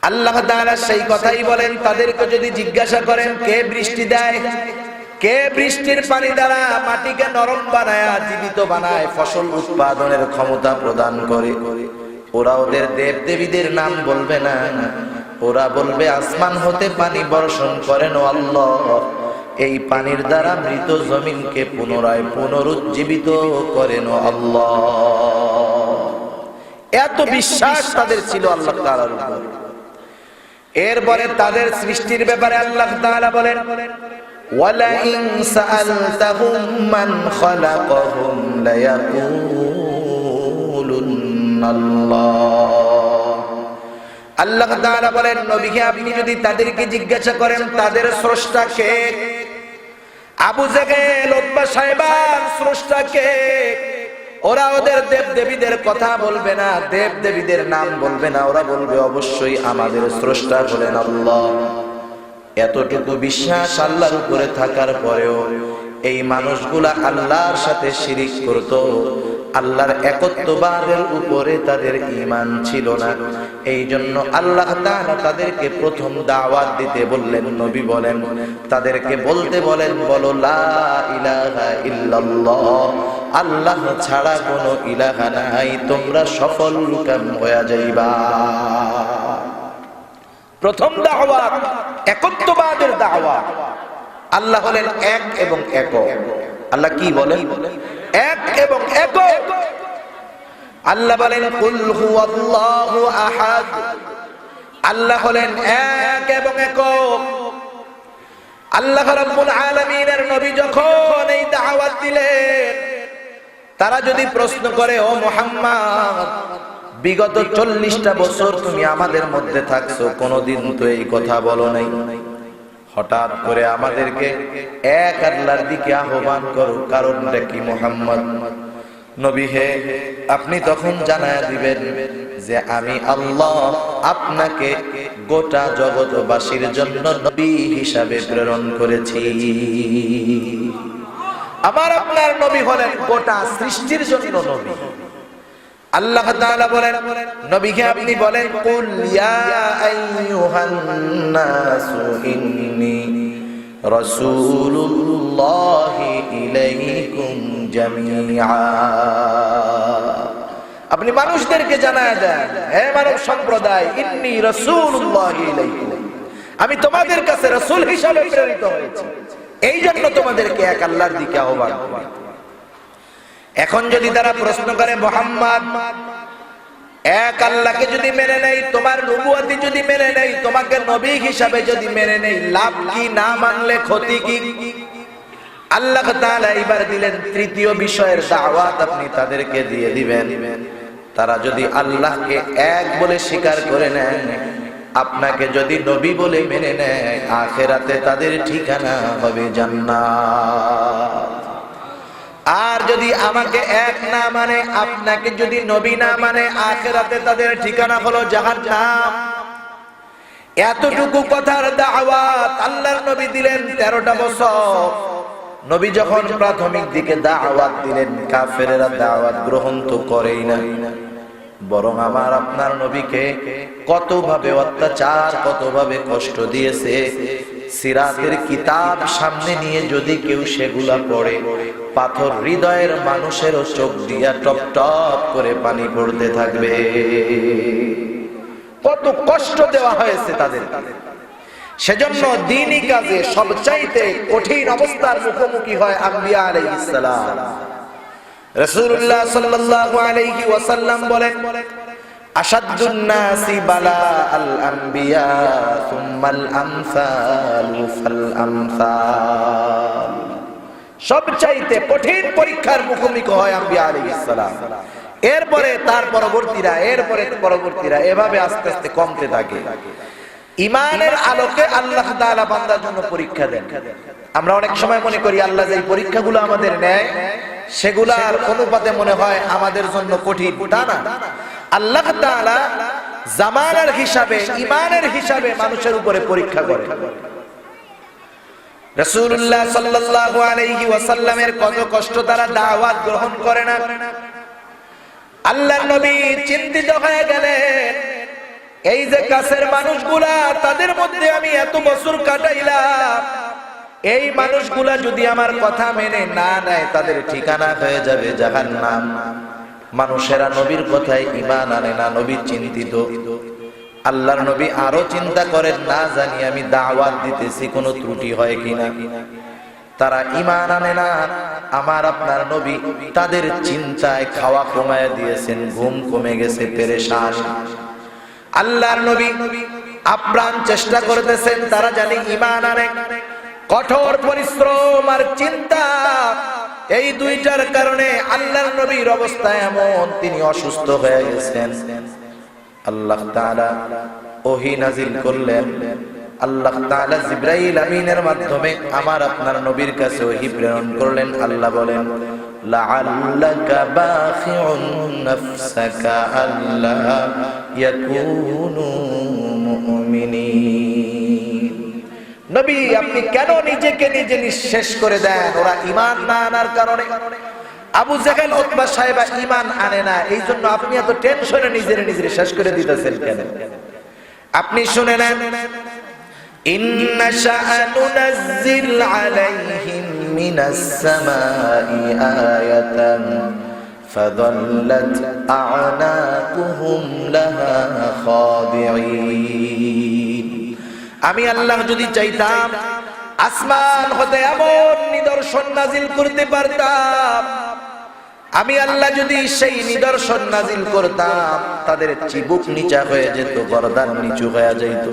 আল্লাহ তাআলা সেই কথাই বলেন, তাদেরকে যদি জিজ্ঞাসা করেন কে বৃষ্টি দেয়, কে বৃষ্টির পানি দ্বারা মাটিকে নরম বানায় জীবিত বানায় ফসল উৎপাদনের ক্ষমতা প্রদান করে, ওরা ওদের দেব দেবীদের নাম বলবে না, ওরা বলবে আসমান হতে পানি বর্ষণ করেন আল্লাহ, এই পানির দ্বারা মৃত জমিনকে পুনরায় পুনরুজ্জীবিত করেন আল্লাহ। এত বিশ্বাস তাদের ছিল আল্লাহ তাআলার উপর। এরপরে তাদের সৃষ্টির ব্যাপারে আল্লাহ তাআলা বলেন, ওয়ালাইন সাআলতাহুম মান খালাকাহুম লায়াকুলুন্নাল্লাহ। আল্লাহ তাআলা বলেন, নবীকে আপনি যদি তাদেরকে জিজ্ঞাসা করেন তাদের স্রষ্টা কে, আবু জেহেল উতবা সাইবার স্রষ্টা কে, ওরা ওদের দেব দেবীদের কথা বলবে না, দেব দেবীদের নাম বলবে না, ওরা বলবে অবশ্যই আমাদের স্রষ্টা হলেন আল্লাহ। এতটুকু বিশ্বাস আল্লাহর উপরে থাকার পরেও এই মানুষগুলা আল্লাহর সাথে শিরিক করত, আল্লাহর একত্ববাদের উপরে তাদের ঈমান ছিল না। এই জন্য আল্লাহ তাআলা তাদেরকে প্রথম দাওয়াত দিতে বললেন, নবী বলেন তাদেরকে বলতে বলেন, বলো লা ইলাহা ইল্লাল্লাহ, আল্লাহ ছাড়া কোনো ইলাহা নাই, তোমরা সফল কাম হয়ে যাইবা। প্রথম দাওয়াত একত্ববাদের দাওয়াত। আল্লাহ হলেন এক এবং একক। আল্লাহ কি বলেন? এক এবং একক। আল্লাহ বলেন কুল হুয়াল্লাহু আহাদ। আল্লাহ হলেন এক এবং একক। আল্লাহ রাব্বুল আলামিনের নবী যখন এই দাওয়াত দিলেন, তারা যদি প্রশ্ন করে, ও মুহাম্মদ, বিগত 40টা বছর তুমি আমাদের মধ্যে থাকছো, কোনদিন তো এই কথা বলো নাই, হঠাৎ করে আমাদেরকে এক আল্লাহর দিকে আহ্বান করো, কারণটা কি মুহাম্মদ? নবী হে, আপনি তখন জানায়া দিবেন যে আমি আল্লাহ আপনাকে গোটা জগৎবাসীর জন্য নবী হিসাবে প্রেরণ করেছি। আমার আপনার নবী হলেন গোটা সৃষ্টির জন্য নবী। আল্লাহ তাআলা বলেন নবীকে আপনি বলেন কুল ইয়া আইয়ুহান নাসু ইন্নী রাসূলুল্লাহি ইলাইকুম জামিআ। আপনি মানুষদেরকে জানায় দেন, হে মানব সম্প্রদায়, ইন্নী রাসূলুল্লাহি ইলাইকুম, আমি তোমাদের কাছে রাসূল হিসেবে প্রেরিত হয়েছি, এই জন্য তোমাদেরকে এক আল্লাহর দিকে আহ্বান করি। এখন যদি তারা প্রশ্ন করে মুহাম্মদ এক আল্লাহকে যদি মেনে নেই, তোমার নবুয়তি যদি মেনে নেই, তোমাকে নবী হিসাবে যদি মেনে নেই, লাভ কি, না মানলে ক্ষতি কি? আল্লাহ তাআলা এবার দিলেন তৃতীয় বিষয়ের দাওয়াত, আপনি তাদেরকে দিয়ে দিবেন। তারা যদি আল্লাহকে এক বলে স্বীকার করে নেয়, আপনাকে যদি নবী বলে মেনে নেয়, আখিরাতে তাদের ঠিকানা হবে জান্নাত। আর যদি আমাকে এক না মানে, আপনাকে যদি নবী না মানে, আখিরাতে তাদের ঠিকানা হলো জাহান্নাম। এতটুকু কথার দাওয়াত আল্লাহর নবী দিলেন 13টা বছর। নবী যখন প্রাথমিক দিকে দাওয়াত দিলেন, কাফেরেরা দাওয়াত গ্রহণ তো করেই না, বরং আমার আপনার নবীকে কতভাবে অত্যাচার, কতভাবে কষ্ট দিয়েছে। সিরাতের কিতাব সামনে নিয়ে যদি কেউ সেগুলা পড়ে, পাথর হৃদয়ের মানুষেরও চোখ দিয়া টপ টপ করে পানি পড়তে থাকবে। কত কষ্ট দেওয়া হয়েছে তাদের। সেজন্য দ্বীনি কাজে সবচাইতে কঠিন অবস্থার মুখোমুখি হয় আম্বিয়া আলাইহিস সালাম। রাসূলুল্লাহ সাল্লাল্লাহু আলাইহি ওয়াসাল্লাম বলেন, আশাদ্দুন নাসি বালা আল আম্বিয়া সুম্মাল আমসালু ফাল আমসাল। সবচাইতে কঠিন পরীক্ষার মুখোমুখি হয় আম্বিয়া আলাইহিস সালাম, এরপরে তার পরবর্তীরা, এরপরে পরবর্তীরা, এভাবে আস্তে আস্তে কমতে থাকে। ঈমানের আলোকে আল্লাহ তাআলা বান্দার জন্য পরীক্ষা দেন। আমরা অনেক সময় মনে করি আল্লাহ যে পরীক্ষাগুলো আমাদের নেয়, সেগুলার অনুপাতে মনে হয় আমাদের জন্য কঠিন। তা না, আল্লাহ তাআলা জামানার হিসাবে, ঈমানের হিসাবে মানুষের উপরে পরীক্ষা করে। রাসূলুল্লাহ সাল্লাল্লাহু আলাইহি ওয়াসাল্লামের কত কষ্ট, তারা দাওয়াত গ্রহণ করে না। আল্লাহর নবী চিন্তিত হয়ে গেলেন, এই যে কাছের মানুষগুলা, তাদের মধ্যে আমি এত বছর কাটাইলাম, এই মানুষগুলা যদি আমার কথা মেনে না নেয়, তাদের ঠিকানা হয়ে যাবে জাহান্নাম। মানুষেরা নবীর কথায় ঈমান আনে না, নবী চিন্তিত। আল্লাহর নবী আরো চিন্তা করেন, না জানি আমি দাওয়াত দিতেছি কোনো ত্রুটি হয় কিনা। তারা ঈমান আনে না। আমার আপনার নবী তাদের চিন্তায় খাওয়া কমায় দিয়েছেন, ঘুম কমে গেছে, পেরেশান। আল্লাহর নবী আপ্রাণ চেষ্টা করতেছেন, তারা জানি ঈমান আনে। কঠোর পরিশ্রম আর চিন্তা, এই দুইটার কারণে আল্লাহর নবীর অবস্থা এমন, তিনি অসুস্থ হয়ে গেছেন। আল্লাহ তাআলা ওহী নাযিল করলেন। আল্লাহ তাআলা জিবরাইল আমিনের মাধ্যমে আমার আপনার নবীর কাছে ওহী প্রেরণ করলেন। আল্লাহ বলেন, লাআল্লাকা বাখিউন নাফসাকা আল্লা ইয়াকুনু মুমিনিন। নবী, আপনি কেন নিজেকে নিজে নিঃশেষ করে দেন? ওরা ঈমান না আনার কারণে। আবু জাহেল, উতবা সাহেবা ঈমান আনে না, এই জন্য আপনি এত টেনশনে নিজের নিজে শেষ করে দিতেছেন কেন? আপনি শুনে নেন, ইন্না শাআনু নাযিল আলাইহিম মিনাস সামাই আয়াতান ফাযাল্লাত আ'নাকুহুম লাহা খাদিঈন। আমি আল্লাহ যদি চাইতাম, আসমান হতে এমন নিদর্শন নাজিল করতে পারতাম। আমি আল্লাহ যদি সেই নিদর্শন নাজিল করতাম, তাদের চিবুক নিচা হয়ে যেত, গর্দান নিচু হয়ে যেত।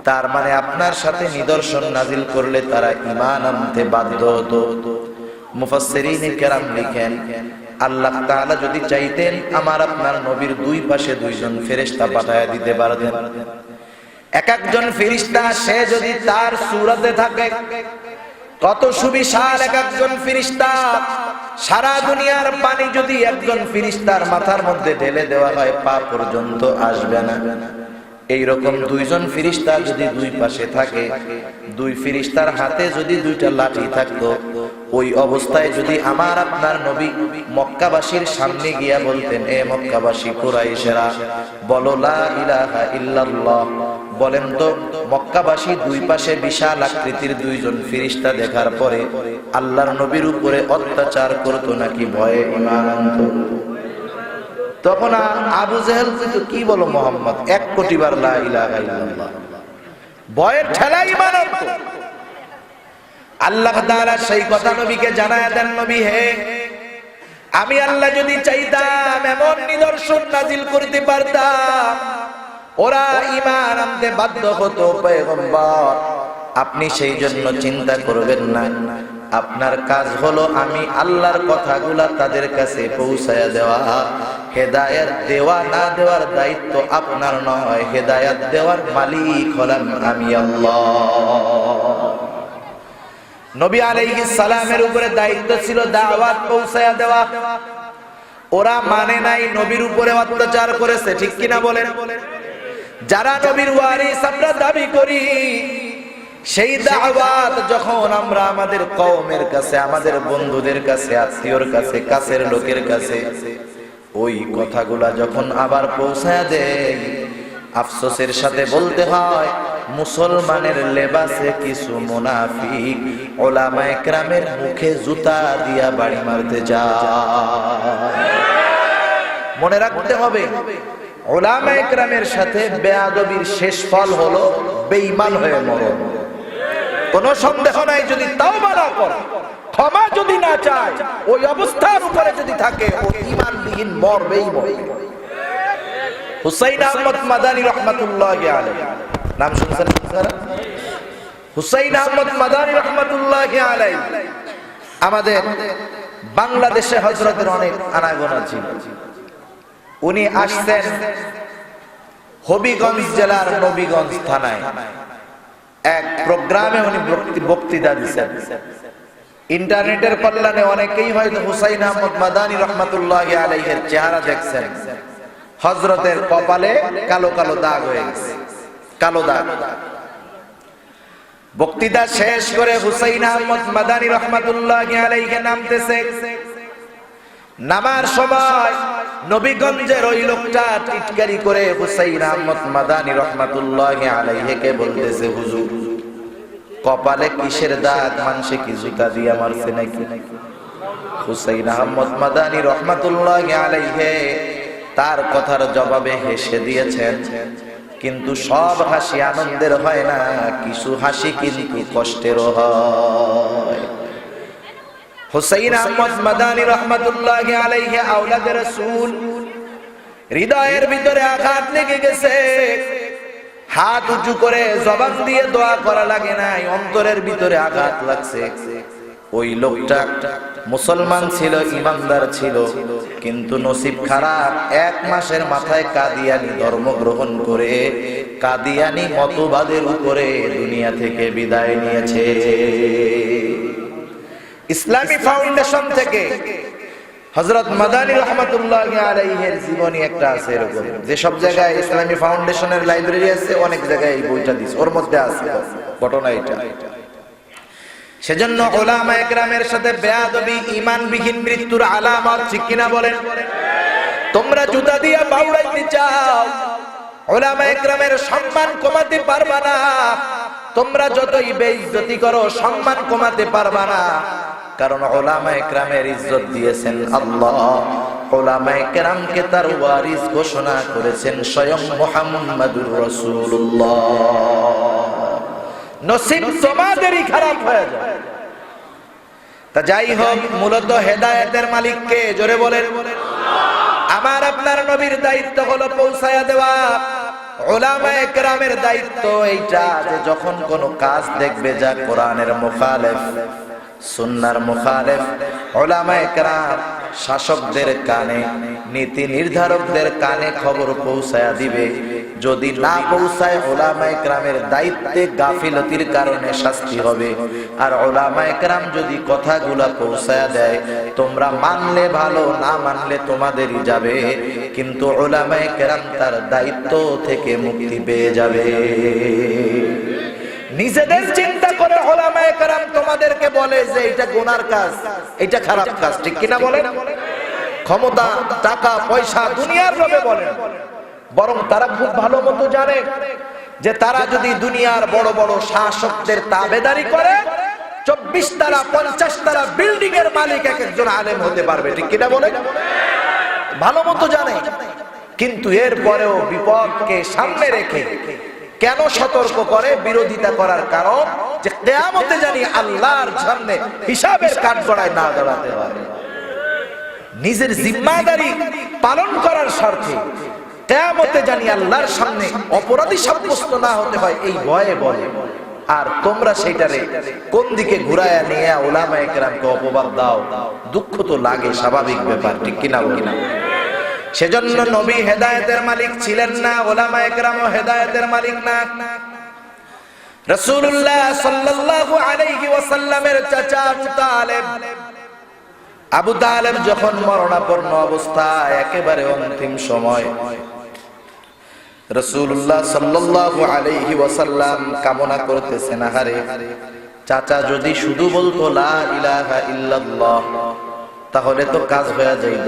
তার মানে আপনার সাথে নিদর্শন নাজিল করলে তারা ঈমান আনতে বাধ্য হতো। মুফাসসিরিনে কেরাম লিখেন, আল্লাহ তাআলা যদি চাইতেন, আমার আপনার নবীর দুই পাশে দুইজন ফেরেশতা পাঠায়া দিতে পারতেন। এক একজন ফেরেশতা, সে যদি তার সূরতে থাকে, কত সুবিশাল এক একজন ফেরেশতা। সারা দুনিয়ার পানি যদি একজন ফেরেশতার মাথার মধ্যে ঢেলে দেওয়া হয়, পা পর্যন্ত আসবে না। এইরকম দুইজন ফেরেশতা যদি দুই পাশে থাকে, দুই ফেরেশতার হাতে যদি দুইটা লাঠি থাকতো, ওই অবস্থায় যদি আমার আপনার নবী মক্কাবাসীর সামনে গিয়া বলতেন, এ মক্কাবাসী কুরাইশেরা বলো লা ইলাহা ইল্লাল্লাহ, বলেন তো মক্কাবাসী দুই পাশে বিশাল আকৃতির দুইজন ফেরেশতা দেখার পরে আল্লাহর নবীর উপরে অত্যাচার করতো নাকি ভয়ে ঈমান আনতো? তখন আবু জেহেল কিন্তু কি বলো মোহাম্মদ 1 কোটি বার লা ইলাহা ইল্লাল্লাহ, ভয়ের ঠেলাই ঈমান আনতো। আল্লাহ তাআলা সেই কথা নবীকে জানায় দেন, নবী হে, আমি আল্লাহ যদি চাইতাম এমন নিদর্শন নাজিল করতে পারতাম, ওরা ঈমান আনতে বাধ্য হতো। পয়গম্বর আপনি সেই জন্য চিন্তা করবেন না, আপনার কাজ হলো আমি আল্লাহর কথাগুলা তাদের কাছে পৌঁছায়া দেওয়া। হেদায়েত দেওয়া না দেওয়ার দায়িত্ব আপনার নয়, হেদায়েত দেওয়ার মালিক হলাম আমি আল্লাহ। নবী আলাইহিস সালামের উপরে দায়িত্ব ছিল দাওয়াত পৌঁছায়া দেওয়া। ওরা মানে নাই, নবীর উপরে অত্যাচার করেছে, ঠিক কিনা বলেন? যারা নবীর ওয়ারিস আমরা দাবি করি, সেই দাওয়াত যখন আমরা আমাদের কওমের কাছে, আমাদের বন্ধুদের কাছে, আত্মীয়র কাছে, কাছের লোকের কাছে ওই কথাগুলা যখন আবার পৌঁছায় দেয়, আফসোসের সাথে বলতে হয় মুসলমানের লেবাসে কিছু মুনাফিক উলামায়ে কেরামের মুখে জুতা দিয়া বাড়ি মারতে যায়। মনে রাখতে হবে, উলামায়ে কেরামের সাথে বেয়াদবির শেষ ফল হলো বেঈমান হয়ে মরণ। কোনো সন্দেহ নাই, যদি তাওবা না করে, ক্ষমা যদি না চায়, ওই অবস্থার উপরে যদি থাকে, ও ঈমানবিহীন মরবেই মরবে। হুসাইন আহমদ মাদানী রহমাতুল্লাহি আলাইহি, নাম শুনছেন আপনারা? হুসাইন আহমদ মাদানী রহমাতুল্লাহি আলাইহি আমাদের বাংলাদেশে হযরতের অনেক আনাগোনা ছিল। উনি আসছেন হবিগঞ্জ জেলার নবীগঞ্জ থানায়, এক প্রোগ্রামে উনি বক্তৃতা দিচ্ছেন। ইন্টারনেটের কল্যাণে অনেকেই হয়তো হুসাইন আহমদ মাদানী রহমাতুল্লাহি আলাইহির চেহারা দেখছেন। হযরতের কপালে কালো কালো দাগ হয়ে গেছে, কালো দাগ। বক্তৃতা শেষ করে হুসাইন আহমদ মাদানী রহমাতুল্লাহি আলাইহি নামতেছে। নামার সময় নবীগঞ্জের ওই লোকটা টিটকারি করে হুসাইন আহমদ মাদানী রহমাতুল্লাহি আলাইহিকে বলতেছে, হুজুর কপালে কিসের দাগ? মানুষে কি জুতা দিয়ে মারছে নাকি? হুসাইন আহমদ মাদানী রহমাতুল্লাহি আলাইহি তার কথার জবাবে হেসে দিয়েছেন, কিন্তু সব হাসি আনন্দের হয় না, কিছু হাসি কিন্তু কষ্টেরও হয়। হুসাইন আহমদ মাদানী রহমাতুল্লাহি আলাইহি আওলাদে রাসূল, হৃদয়ের ভিতরে আঘাত লেগে গেছে। হাত উঁচু করে জবান দিয়ে দোয়া করা লাগে নাই, অন্তরের ভিতরে আঘাত লাগছে। ওই লোকটা মুসলমান ছিল, ইমানদার ছিল, কিন্তু নসিব খারাপ। 1 মাসের মাথায় কাদিয়ানি ধর্ম গ্রহণ করে কাদিয়ানি মতবাদের উপরে দুনিয়া থেকে বিদায় নিয়েছে। ইসলামী ফাউন্ডেশন থেকে হযরত মাদানী রহমাতুল্লাহি আলাইহির জীবনী একটা আছে এরকম, যে সব জায়গায় ইসলামী ফাউন্ডেশনের লাইব্রেরি আছে, অনেক জায়গায় এই বইটা দিছে, ওর মধ্যে আছে ঘটনা এটা। সেজন্য উলামায়ে কেরামের সাথে বেয়াদবি ঈমানবিহীন মৃত্যুর আলামত, ঠিক কিনা বলেন? তোমরা জুতা দিয়া বাউড়াইতে চাও, উলামায়ে কেরামের সম্মান কমাতে পারবা না। তোমরা যতই বেইজ্জতি করো, সম্মান কমাতে পারবা না, কারণ উলামায়ে কেরামের ইজ্জত দিয়েছেন আল্লাহ। উলামায়ে কেরামকে তার ওয়ারিস ঘোষণা করেছেন স্বয়ং মুহাম্মাদুর রাসূলুল্লাহ। নসিব তোমাদেরই খারাপ হয়ে যায়। তা যাই হোক, মূলত হেদায়েতের মালিক কে? জোরে বলেন। আমার আপনার নবীর দায়িত্ব হলো পৌঁছায়া দেওয়া। উলামায়ে কেরামের দায়িত্ব এইটা যে যখন কোনো কাজ দেখবে যা কোরআনের মুখালেফ, সুন্নাহর মুখালেফ, উলামায়ে কেরাম শাসকদের কানে, নীতি নির্ধারকদের কানে খবর পৌঁছায়া দিবে। যদি না পৌঁছায়, উলামায়ে কেরামের দায়িত্বে গাফিলতির কারণে শাস্তি হবে। আর উলামায়ে কেরাম যদি কথাগুলা পৌঁছায়া দেয়, তোমরা মানলে ভালো, না মানলে তোমাদেরই যাবে, কিন্তু উলামায়ে কেরাম তার দায়িত্ব থেকে মুক্তি পেয়ে যাবে। নিজেদের চিন্তা করে উলামায়ে কেরাম তোমাদেরকে বলে যে এটা গুনার কাজ, এটা খারাপ কাজ, ঠিক কিনা বলেন? ক্ষমতা, টাকা, পয়সা, দুনিয়ার লোভে বলেন, বরং তারা খুব ভালো মতো জানে যে তারা যদি দুনিয়ার বড় বড় শাসকদের তাবেদারি করে 24 তালা 50 তালা বিল্ডিং এর মালিক এক একজন আলেম হতে পারবে, ঠিক কিনা বলেন? ভালো মতো জানে, কিন্তু এরপরেও বিপদকে সামনে রেখে কেন সতর্ক করে? বিরোধিতা করার কারণ যে কিয়ামতে জানি আল্লাহর সামনে হিসাবের কাঠগড়ায় না দাঁড়াতে পারে। নিজের জিম্মাদারি পালন করার স্বার্থে কিয়ামতে জানি আল্লাহর সামনে অপরাধী সাব্যস্ত না হতে হয়, এই ভয়ে বলে। আর তোমরা সেইটারে কোন দিকে ঘুরায়া নিয়ে উলামায়ে কেরামকে অপবাদ দাও, দুঃখ তো লাগে, স্বাভাবিক ব্যাপার, ঠিক কিনা বলিনা? সেজন্য নবী হেদায়েতের মালিক ছিলেন না, উলামায়ে কেরামও হেদায়েতের মালিক না। রাসূলুল্লাহ সাল্লাল্লাহু আলাইহি ওয়াসাল্লামের চাচা আবু তালেব যখন মরণাপন্ন অবস্থায় একেবারে অন্তিম সময়, রাসূলুল্লাহ সাল্লাল্লাহু আলাইহি ওয়াসাল্লাম কামনা করতেছেন, আহারে চাচা যদি শুধু বলতো লা ইলাহা ইল্লাল্লাহ তাহলে তো কাজ হয়ে যাইত।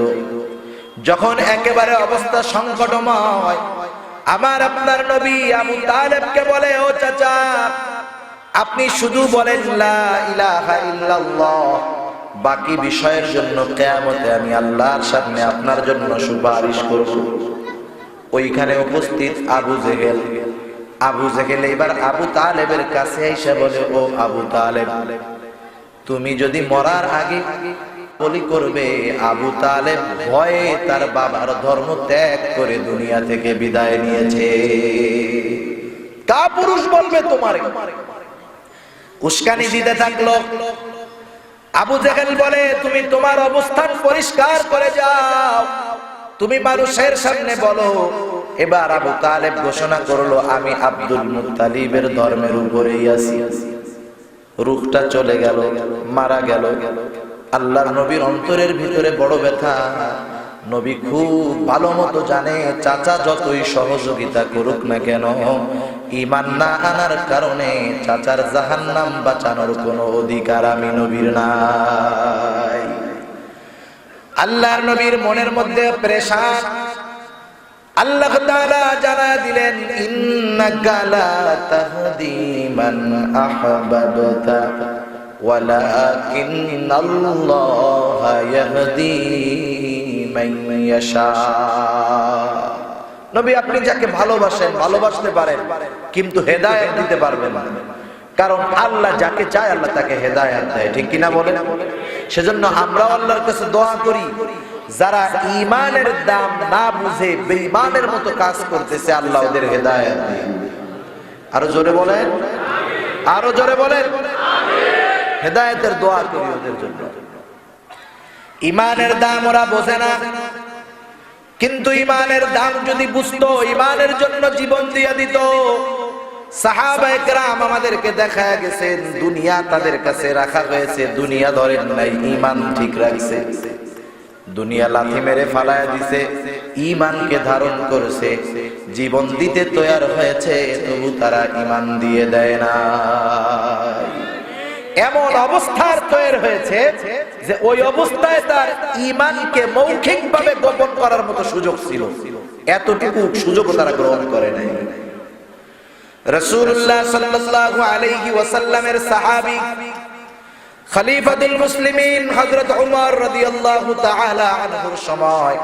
যখন একেবারে অবস্থা সংকটময়, আমার আপনার নবী আবু তালেবকে বলে, ও চাচা আপনি শুধু বলেন লা ইলাহা ইল্লাল্লাহ, বাকি বিষয়ের জন্য কিয়ামতে আমি আল্লাহর সামনে আপনার জন্য সুপারিশ করব। ওইখানে উপস্থিত আবু জেহেল এবার আবু তালেবের কাছে এসে বলে, ও আবু তালেব, তুমি যদি মরার আগে বলি করবে, আবু তালেব ভয়ে তার বাবার ধর্ম ত্যাগ করে দুনিয়া থেকে বিদায় নিয়েছে। তা পুরুষ বলবে তোমারে? উস্কানি দিতে থাকলো। আবু জেহেল বলে, তুমি তোমার অবস্থান পরিষ্কার করে যাও, তুমি মানুষের সামনে বলো। এবার আবু তালেব ঘোষণা করলো, আমি আব্দুল মুত্তালিবের ধর্মের উপরেই আছি। রূহটা চলে গেল, মারা গেল। আল্লাহর নবীর অন্তরের ভিতরে বড় ব্যথা। নবী খুব ভালো মতো জানে, চাচা যতই সহযোগিতা করুক না কেন, ঈমান না আনার কারণে চাচার জাহান্নাম বাঁচানোর কোনো অধিকার আমি নবীর নাই। আল্লাহর নবীর মনের মধ্যে পেরেশান। আল্লাহ তাআলা জানায়া দিলেন, ইন্নাকা লা তাহদি মান আহবাবতা ওয়ালাকিন্নাল্লাহা ইয়াহদি মান ইয়াশা। নবী আপনি যাকে ভালোবাসেন, ভালোবাসতে পারেন, কিন্তু হেদায়েত দিতে পারবেন না, কারণ আল্লাহ যাকে চায় আল্লাহ তাকে হেদায়েত দেয়, ঠিক কিনা বলেন? সেজন্য আমরা আল্লাহর কাছে দোয়া করি, যারা ঈমানের দাম না বুঝে বেঈমানের মতো কাজ করতেছে, আল্লাহ ওদের হেদায়েত দেন। আরো জোরে বলেন, আরো জোরে বলেন, হেদায়েতের দোয়া করি ওদের জন্য। ঈমানের দাম ওরা বোঝে না, কিন্তু ঈমানের দাম যদি বুঝতো, ঈমানের জন্য জীবন দিয়ে দিত। সাহাবায়ে কেরাম আমাদেরকে দেখায়া গেছেন, দুনিয়া তাদের কাছে রাখা হয়েছে, দুনিয়া ধরেন নাই, ঈমান ঠিক রাখছে। দুনিয়া লাথি মেরে ফালায়া দিছে, ঈমানকে ধারণ করেছে, জীবন দিতে তৈয়ার হয়েছে, তবু তারা ঈমান দিয়ে দেয় না। এমন অবস্থার তৈরি হয়েছে যে ওই অবস্থায় তার ঈমানকে মৌখিকভাবে গোপন করার মতো সুযোগ ছিল, এতটুকু সুযোগ তারা গ্রহণ করে নাই। রাসূলুল্লাহ সাল্লাল্লাহু আলাইহি ওয়াসাল্লামের সাহাবী খলিফাতুল মুসলিমিন হযরত ওমর রাদিয়াল্লাহু তাআলা আনহুর সময়,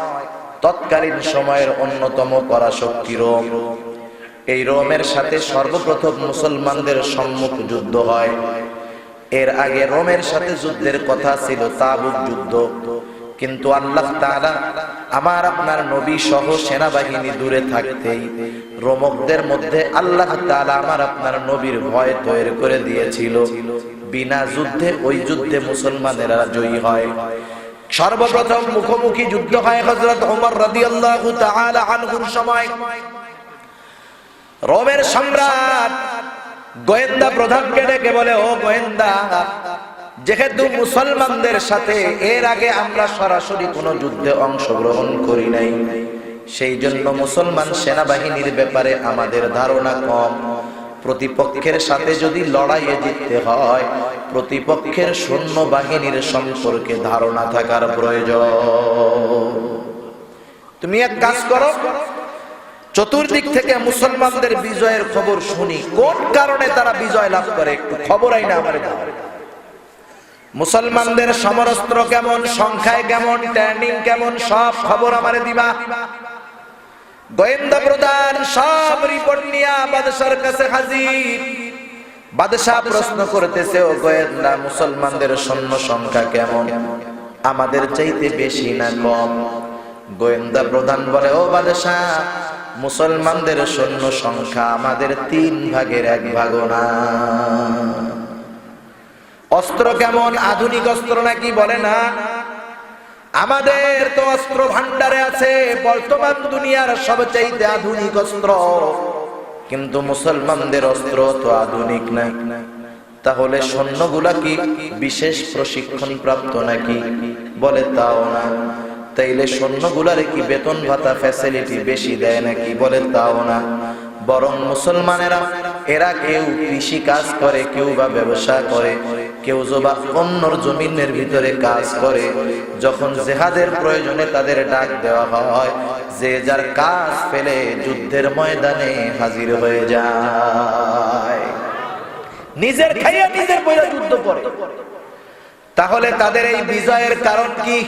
তৎকালীন সময়ের অন্যতম পরাশক্তি রোম। এই রোমের সাথে সর্বপ্রথম মুসলমানদের সম্মুখ যুদ্ধ হয়। এর আগে রোমের সাথে যুদ্ধের কথা ছিল তাবুক যুদ্ধ, কিন্তু আল্লাহ তাআলা আমার আপনার নবী সহ সেনাবাহিনী দূরে থাকতেই রোমকদের মধ্যে আল্লাহ তাআলা আমার আপনার নবীর ভয় তৈরি করে দিয়েছিল। বিনা যুদ্ধে ওই যুদ্ধে মুসলমানেরা জয়ী হয়। সর্বপ্রথম মুখোমুখি যুদ্ধ হয় হযরত ওমর রাদিয়াল্লাহু তাআলা আনহুর সময়। রোমের সম্রাট গোয়েন্দা প্রধানকে ডেকে বলে, ও গোয়েন্দা, যেহেতু মুসলমানদের সাথে এর আগে আমরা সরাসরি কোনো যুদ্ধে অংশগ্রহণ করি নাই, সেই জন্য মুসলমান সেনাবাহিনীর ব্যাপারে আমাদের ধারণা কম। প্রতিপক্ষের সাথে যদি লড়াইয়ে জিততে হয়, প্রতিপক্ষের সৈন্যবাহিনীর সম্পর্কে ধারণা থাকার প্রয়োজন। তুমি এক কাজ করো, চতুর্দিক থেকে মুসলমানদের বিজয়ের খবর শুনি, কোন কারণে তারা বিজয় লাভ করে একটু খবর আইনা আমারে দাও। মুসলমানদের সমরাস্ত্র কেমন, সংখ্যায় কেমন, ট্রেনিং কেমন, সব খবর আমারে দিবা। গোয়েন্দা প্রধান সব রিপোর্ট নিয়ে বাদশার কাছে হাজির। বাদশা প্রশ্ন করতেছে, ও গোয়েন্দা, মুসলমানদের সৈন্য সংখ্যা কেমন, আমাদের চাইতে বেশি না কম? গোয়েন্দা প্রধান বলে, ও বাদশা, মুসলমানদের সৈন্য সংখ্যা আমাদের 3 ভাগের 1 ভাগও না। অস্ত্র কেমন, আধুনিক অস্ত্র নাকি? বলে না, আমাদের তো অস্ত্র ভান্ডারে আছে বর্তমান দুনিয়ার সবচাইতে আধুনিক অস্ত্র, কিন্তু মুসলমানদের অস্ত্র তো আধুনিক নাই। তাহলে সৈন্যগুলা কি বিশেষ প্রশিক্ষণ প্রাপ্ত নাকি? বলে তাও না। তাইলে সৈন্যগুলার কি বেতন ভাতা ফ্যাসিলিটি বেশি দেয় নাকি? বলে তাও না। বরং মুসলমানেরা এরা কেউ কৃষি কাজ করে, কেউ বা ব্যবসা করে, কেউ বা অন্যর জমিনের ভিতরে কাজ করে। যখন জিহাদের প্রয়োজনে তাদের ডাক দেওয়া হয়, যে যার কাজ ফেলে যুদ্ধের ময়দানে হাজির হয়ে যায়, নিজের খাইয়া নিজের বইরা যুদ্ধ করে। তাহলে তাদের এই বিজয়ের কারণ কি?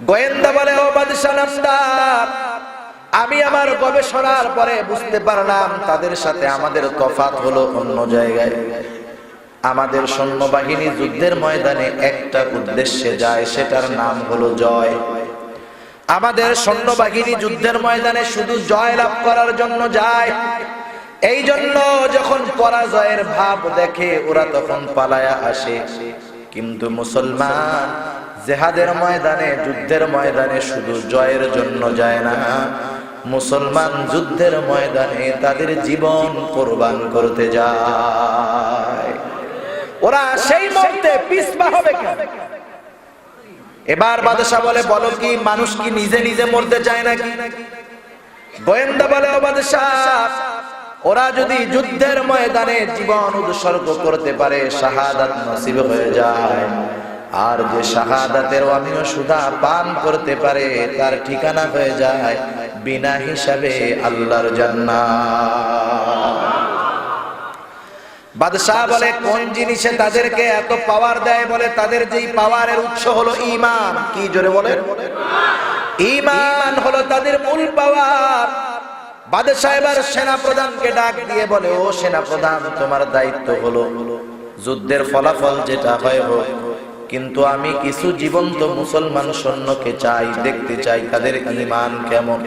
গোয়েন্দা বলে, ও বাদশা নামদার, আমি আমার গবেষণার পরে বুঝতে পারলাম তাদের সাথে আমাদের তফাৎ হলো অন্য জায়গায়। আমাদের সৈন্যবাহিনী যুদ্ধের ময়দানে একটা উদ্দেশ্যে যায়, সেটার নাম হলো জয়। আমাদের সৈন্যবাহিনী যুদ্ধের ময়দানে শুধু জয় লাভ করার জন্য যায়। এই জন্য যখন পরাজয়ের ভাব দেখে ওরা তখন পালায়া আসে। কিন্তু মুসলমান জিহাদের ময়দানে, যুদ্ধের ময়দানে শুধু জয়ের জন্য যায় না, মুসলমান যুদ্ধের ময়দানে তাদের জীবন কোরবান করতে যায়। ওরা সেই মুহূর্তে পিছপা হবে কেন? এবার বাদশা বলে, বলো কি, মানুষ কি নিজে নিজে মরতে চায় নাকি? গোয়েন্দা বলে, ও বাদশা, ওরা যদি যুদ্ধের ময়দানে জীবন উৎসর্গ করতে পারে, শাহাদাত নসিব হয়ে যায়। আর যে শাহাদাতের অমীয় সুধা পান করতে পারে, তার ঠিকানা হয়ে যায় বিনা হিসাবে আল্লাহর জান্নাত। বাদশাহ বলে, কোন জিনিসে তাদেরকে এত পাওয়ার দেয়? বলে, তাদের যেই পাওয়ারের উৎস হলো ঈমান। কি জোরে বলেন? ঈমান হলো তাদের মূল পাওয়ার। বাদশাহ এবার সেনা প্রধানকে ডাক দিয়ে বলে, ও সেনা প্রধান, তোমার দায়িত্ব হলো যুদ্ধের ফলাফল যেটা হয় হোক, কিন্তু আমি কিছু জীবন্ত মুসলমান সৈন্যকে চাই, দেখতে চাই তাদের ঈমান কেমন।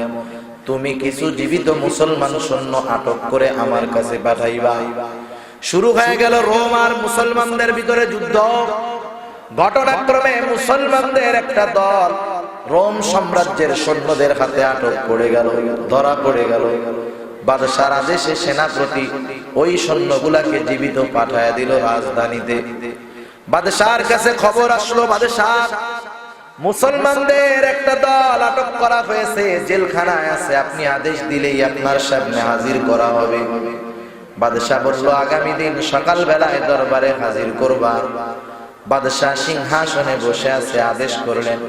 তুমি কিছু জীবিত মুসলমান সৈন্য আটক করে আমার কাছে পাঠাইবা। শুরু হয়ে গেল রোম আর মুসলমানদের ভিতরে যুদ্ধ। ঘটনাক্রমে মুসলমানদের একটা দল রোম সাম্রাজ্যের সৈন্যদের হাতে আটক পড়ে গেল, ধরা পড়ে গেল। বাদশার আদেশে সেনাপতি ওই সৈন্যগুলাকে জীবিত পাঠায়া দিল রাজধানীতে। বাদশার কাছে খবর আসলো, বাদশাহ, মুসলমানদের একটা দল আটক করা হয়েছে, জেলখানায় আছে, আপনি আদেশ দিলেই আপনার সামনে হাজির করা হবে। বাদশাহ বলল, আগামী দিন সকাল বেলায় দরবারে হাজির করবা। বাদশাহ সিংহাসনে বসে আছে, আদেশ করলেন।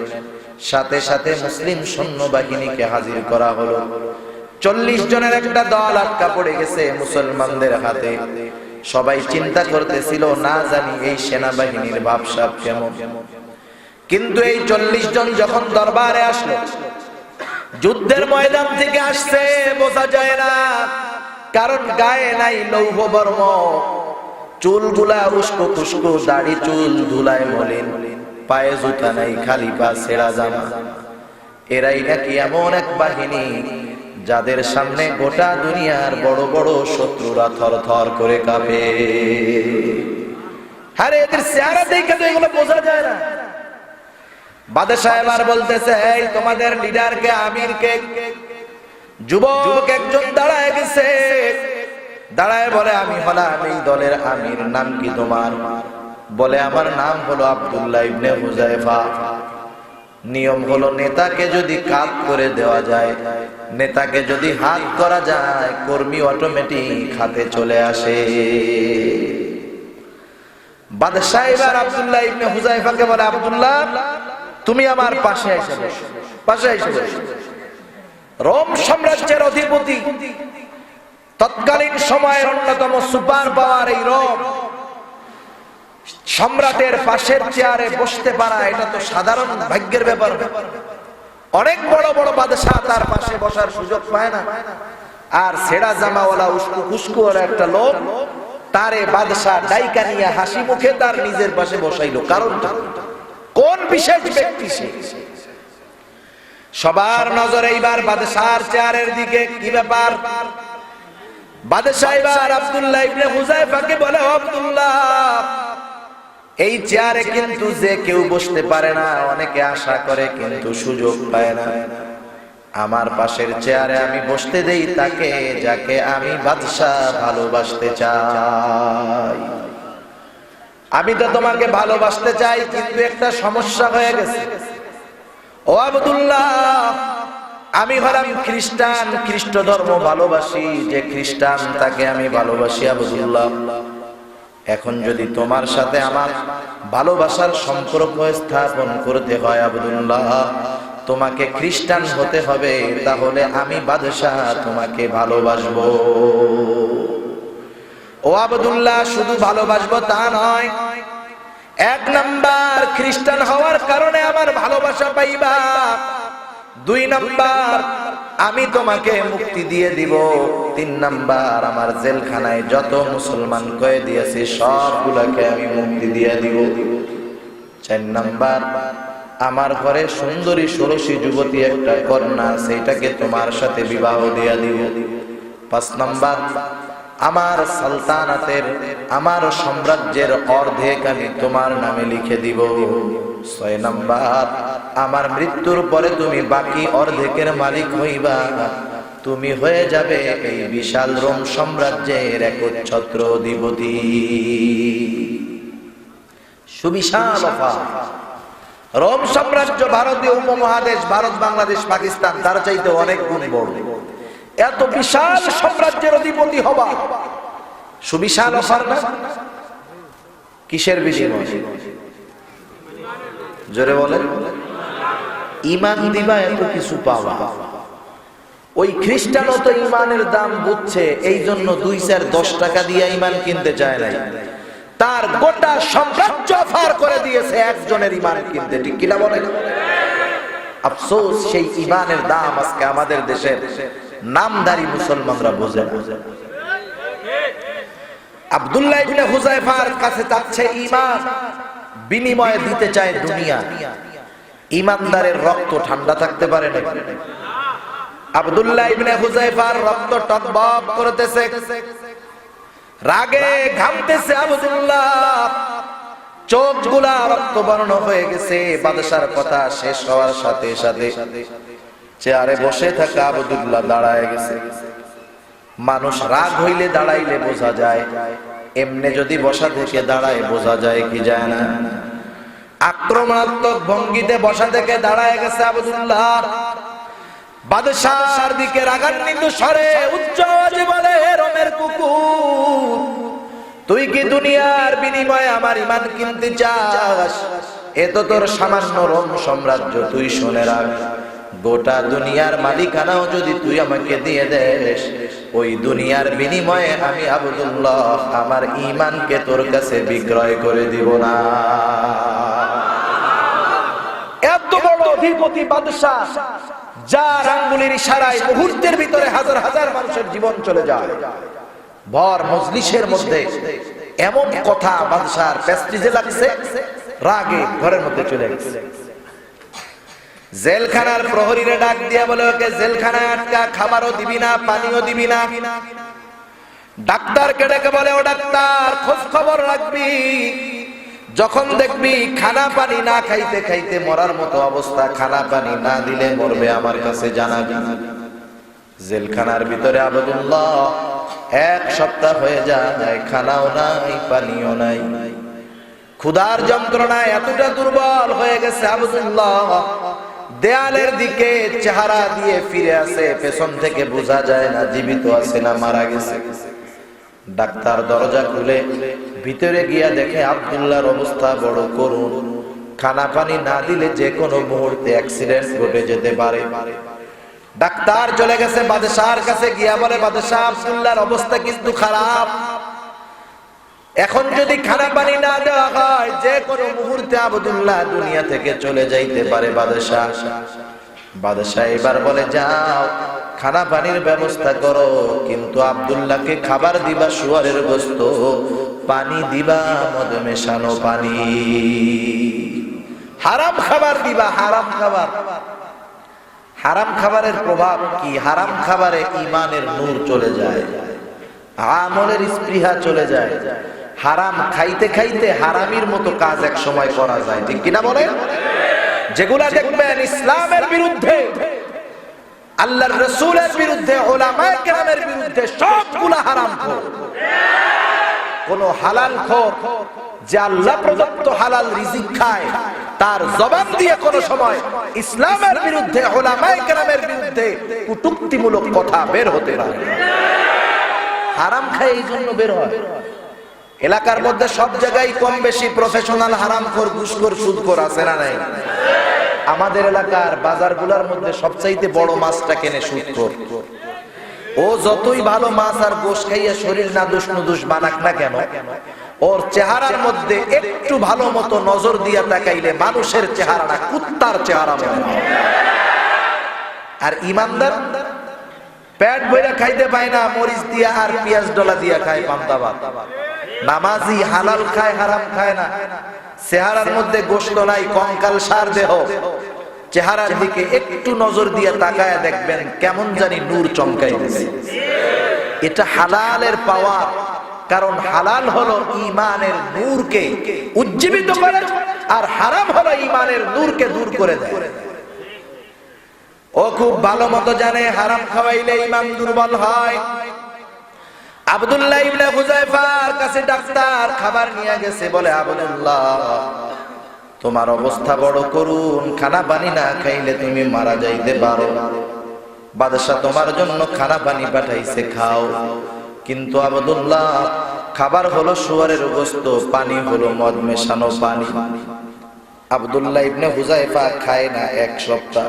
সাথে সাথে মুসলিম সৈন্যবাহিনীকে হাজির করা হলো। 40 জনের একটা দল আটকা পড়ে গেছে মুসলমানদের হাতে। সবাই চিন্তা করতেছিল, না জানি এই সেনাবাহিনীর ভাবসাব কেমন। কিন্তু এই 40 জন যখন দরবারে আসলো, যুদ্ধের ময়দান থেকে আসছে বোঝা যায় না, কারণ গায়ে নাই লৌহ বর্ম, চুলগুলা উস্কো খুস্কো, দাড়ি চুল ধুলায় মলিন, পায়ে জুতা নাই, খালি পা ছেঁড়া জামা। এরাই নাকি এমন এক বাহিনী যাদের সামনে গোটা দুনিয়ার বড় বড় শত্রুরা থর থর করে কাঁপে। আরে এদের চেহারা দেখে তো এগুলো বোঝা যায় না। বাদশাহ এবার বলতেছে, এই তোমাদের লিডারকে, আমিরকে, যুবক একজন দাঁড়ায় গেছে, দাঁড়ায় বলে আমি হলাম এই দলের আমির, নাম কি তোমার? বলে আমার নাম হলো আব্দুল্লাহ ইবনে হুযায়ফা। নিয়ম হলো নেতাকে যদি কাত করে দেওয়া যায়, নেতাকে যদি হাত করা যায়, কর্মী অটোমেটিক হাতে চলে আসে। বাদশাহ এবার আব্দুল্লাহ ইবনে হুযায়ফাকে বলে আব্দুল্লাহ তুমি আমার পাশে এসে বসো, পাশে এসে বসো। রোম সাম্রাজ্যের অধিপতি, তৎকালীন সময়ের অন্যতম সুপার পাওয়ার এই রোম সম্রাটের পাশের চেয়ারে বসতে পারা এটা তো সাধারণ ভাগ্যের ব্যাপার। অনেক বড় বড় বাদশাহ তার পাশে বসার সুযোগ পায় না। আর ছেঁড়া জামাওয়ালা উস্কুওয়ালা একটা লোক তারে বাদশাহ ডাইকা নিয়ে হাসি মুখে তার নিজের পাশে বসাইলো। কারণটা কোন বিশেষ ব্যক্তি সে? সবার নজর এইবার বাদশাহর চেয়ারের দিকে। কি ব্যাপার? বাদশাহ এবার আব্দুল্লাহ ইবনে হুযায়ফাকে বলে আব্দুল্লাহ এই চেয়ারে কিন্তু যে কেউ বসতে পারে না, অনেকে আশা করে কিন্তু সুযোগ পায় না। আমার পাশের চেয়ারে আমি বসতে দেই তাকে যাকে আমি বাদশাহ ভালোবাসতে চাই। আমি তো তোমাকে ভালোবাসতে চাই, কিন্তু একটা সমস্যা হয়ে গেছে। ও আব্দুল্লাহ আমি হলাম খ্রিস্টান, খ্রিস্ট ধর্ম ভালোবাসি, যে খ্রিস্টান তাকে আমি ভালোবাসি আব্দুল্লাহ। এখন যদি তোমার সাথে আমার ভালোবাসার সম্পর্ক স্থাপন করতে হয় আব্দুল্লাহ, তোমাকে খ্রিস্টান হতে হবে, তাহলে আমি বাদশাহ তোমাকে ভালোবাসবো। ও আব্দুল্লাহ শুধু ভালোবাসবো তা নয়, এক নাম্বার খ্রিস্টান হওয়ার কারণে আমার ভালোবাসা পাইবা, দুই নাম্বার আমি তোমাকে মুক্তি দিয়ে দিব, তিন নাম্বার আমার জেলখানায় যত মুসলমান কয়েদি আছে সবগুলোকে আমি মুক্তি দিয়ে দিব, চার নাম্বার আমার ঘরে সুন্দরী ষোড়শী যুবতী একটা কন্যা, সেইটাকে তোমার সাথে বিবাহ দিয়ে দিব, পাঁচ নাম্বার আমার সালতানাতের আমার সাম্রাজ্যের অর্ধেক আমি তোমার নামে লিখে দিব, ছয় নাম্বার আমার মৃত্যুর পরে তুমি বাকি অর্ধেকের মালিক হইবা, তুমি হয়ে যাবে এই বিশাল রোম সাম্রাজ্যের একচ্ছত্র অধিপতি। সুবিশাল অফার। রোম সাম্রাজ্য ভারতীয় উপমহাদেশ, ভারত বাংলাদেশ পাকিস্তান তার চাইতে অনেক গুণ বড়। এত বিশাল সাম্রাজ্যের অধিপতি হবা, সুবিশাল অফার না? কিসের বিনিময়? জোরে বলেন। ঈমান দিবা, এত কিছু পাওয়া। ওই খ্রিস্টানও তো ঈমানের দাম বুঝছে, এই জন্য 2-4-10 টাকা দিয়ে ঈমান কিনতে চায় নাই, তার গোটা সাম্রাজ্য অফার করে দিয়েছে একজনের ঈমান কিনতে। ঠিক কিনা বলেন? আফসোস সেই ঈমানের দাম আজকে আমাদের দেশের নামধারী মুসলমানরা বোঝে না। আব্দুল্লাহ ইবনে হুযায়ফার কাছে চাচ্ছে ঈমান, বিনিময়ে দিতে চায় দুনিয়া। ঈমানদারের রক্ত ঠান্ডা থাকতে পারে না। আব্দুল্লাহ ইবনে হুযায়ফার রক্ত টকবক করতেছে, রাগে ঘামতেছে আব্দুল্লাহ, চোখগুলা রক্তবর্ণ হয়ে গেছে। বাদশার কথা শেষ হওয়ার সাথে সাথে চেয়ারে বসে থাকা আব্দুল্লাহ দাঁড়ায় গেছে। মানুষ রাগ হইলে দাঁড়াইলে বোঝা যায়, এমনি যদি বসা থেকে দাঁড়ায় বোঝা যায় কি যায় না। আক্রমণাত্মক ভঙ্গিতে বসা থেকে দাঁড়ায় গেছে আব্দুল্লাহ। বাদশার দিকে রাগান্বিত স্বরে উচ্চ আওয়াজে বলে, রোমের কুকুর, তুই কি দুনিয়ার বিনিময়ে আমার ঈমান কিনতে চাস? এ তো তোর সামান্য রোম সাম্রাজ্য। তুই শুনে রাখ, গোটা দুনিয়ার মালিকানাও যদি তুই আমাকে দিয়ে দেস, ওই দুনিয়ার বিনিময়ে আমি আব্দুল্লাহ আমার ঈমানকে তোর কাছে বিক্রয় করে দিব না। এত বড় অধিপতি বাদশা, যার আঙ্গুলের ইশারায় মুহূর্তের ভিতরে হাজার হাজার মানুষের জীবন চলে যায়। ভর মজলিসের মধ্যে এমন কথা বাদশার প্রেস্টিজে লাগছে, রাগে ঘরের মধ্যে চলে গেছে। জেলখানার প্রহরীরে ডাক দিয়ে বলে, ওকে জেলখানায় আটকা, খাবারও দিবি না, পানিও দিবি না। ডাক্তারকে ডেকে বলে, ও ডাক্তার, খোঁজ খবর রাখবি, যখন দেখবি খানা পানি না খাইতে খাইতে মরার মতো অবস্থা, খানা পানি না দিলে মরবে, আমার কাছে জানাবি। জেলখানার ভিতরে আব্দুল্লাহ এক সপ্তাহ হয়ে যায়, খানাও নাই পানিও নাই। ক্ষুধার যন্ত্রণায় এতটা দুর্বল হয়ে গেছে আব্দুল্লাহ, দেয়ালের দিকে চেহারা দিয়ে ফিরে আসে, পেছন থেকে বোঝা যায় না জীবিত আছে না মারা গেছে। ডাক্তার দরজা খুলে ভিতরে গিয়া দেখে আব্দুল্লাহর অবস্থা বড় করুণ, খানা পানি না দিলে যে কোনো মুহূর্তে অ্যাক্সিডেন্ট ঘটে যেতে পারে। ডাক্তার চলে গেছে বাদশাহর কাছে, গিয়া বলে বাদশাহ আব্দুল্লাহর অবস্থা কিন্তু খারাপ, এখন যদি খানা পানি না দেওয়া হয় যে কোনো মুহূর্তে আব্দুল্লাহ দুনিয়া থেকে চলে যাইতে পারে। বাদশাহ এবার বলে যাও খানা পানির ব্যবস্থা করো, কিন্তু আব্দুল্লাহকে খাবার দিবা শুয়ারের গোশত, পানি দিবা মদ মেশানো পানি, হারাম খাবার দিবা, হারাম খাবার। হারাম খাবারের প্রভাব কি? হারাম খাবারে ঈমানের নূর চলে যায়, আমলের স্পৃহা চলে যায়। হারাম খাইতে খাইতে হারামির মতো কাজ এক সময় করা যায়, ঠিক কিনা বলেন? যেগুলা দেখবেন ইসলামের বিরুদ্ধে, আল্লাহর রাসূলের বিরুদ্ধে, উলামায়ে কেরামের বিরুদ্ধে, সবগুলা হারামখোর। কোন হালালখোর যে আল্লাহ প্রদত্ত হালাল রিজিক খায়, তার জবান দিয়ে কোন সময় ইসলামের বিরুদ্ধে, উলামায়ে কেরামের বিরুদ্ধে কটূক্তিমূলক কথা বের হতে পারে। হারাম খায় এই জন্য বের হয়। এলাকার মধ্যে সব জায়গায় কম বেশি প্রফেশনাল হারামখোর, ঘুষখোর, সুদখোর আছে না নাই? আমাদের এলাকার বাজারগুলোর মধ্যে সবচাইতে বড় মাছটা কেনে সুদখোর। ও যতই ভালো মাছ আর গোশ খাইয়া শরীর না দুষ বানাক না কেন, ওর চেহারার মধ্যে একটু ভালো মতো নজর দিয়া তাকাইলে মানুষের চেহারা না, কুত্তার চেহারা মনে হয়। আর ইমানদার পেট ভরে খাইতে পায় না, মরিচ দিয়া আর পেঁয়াজ ডলা দিয়া খায় পান্তা ভাত। নামাজি হালাল খায়, হারাম খায় না। চেহারার মধ্যে গোশত নাই, কঙ্কাল সার দেহ, চেহারার দিকে একটু নজর দিয়ে তাকায় দেখবেন কেমন জানি নূর চমকাই দিছে। এটা হালালের পাওয়ার, কারণ হালাল হলো ঈমানের নূরকে উজ্জীবিত করে, আর হারাম হলো ঈমানের নূরকে দূর করে দেয়। ও খুব ভালো মতো জানে হারাম খাওয়াইলে ঈমান দুর্বল হয়। আব্দুল্লাহ ইবনে হুযায়ফার কাছে ডাক্তার খাবার নিয়ে গেছে, বলে আব্দুল্লাহ তোমার অবস্থা বড় করুন, খানা পানি না খাইলে তুমি মারা যাইতে পারো। বাদশা তোমার জন্য খানা পানি পাঠাইছে, খাও। কিন্তু আব্দুল্লাহ খাবার হলো শুয়ারের গোশত, পানি হলো মদ মেশানো পানি। আব্দুল্লাহ ইবনে হুযায়ফা খায় না এক সপ্তাহ।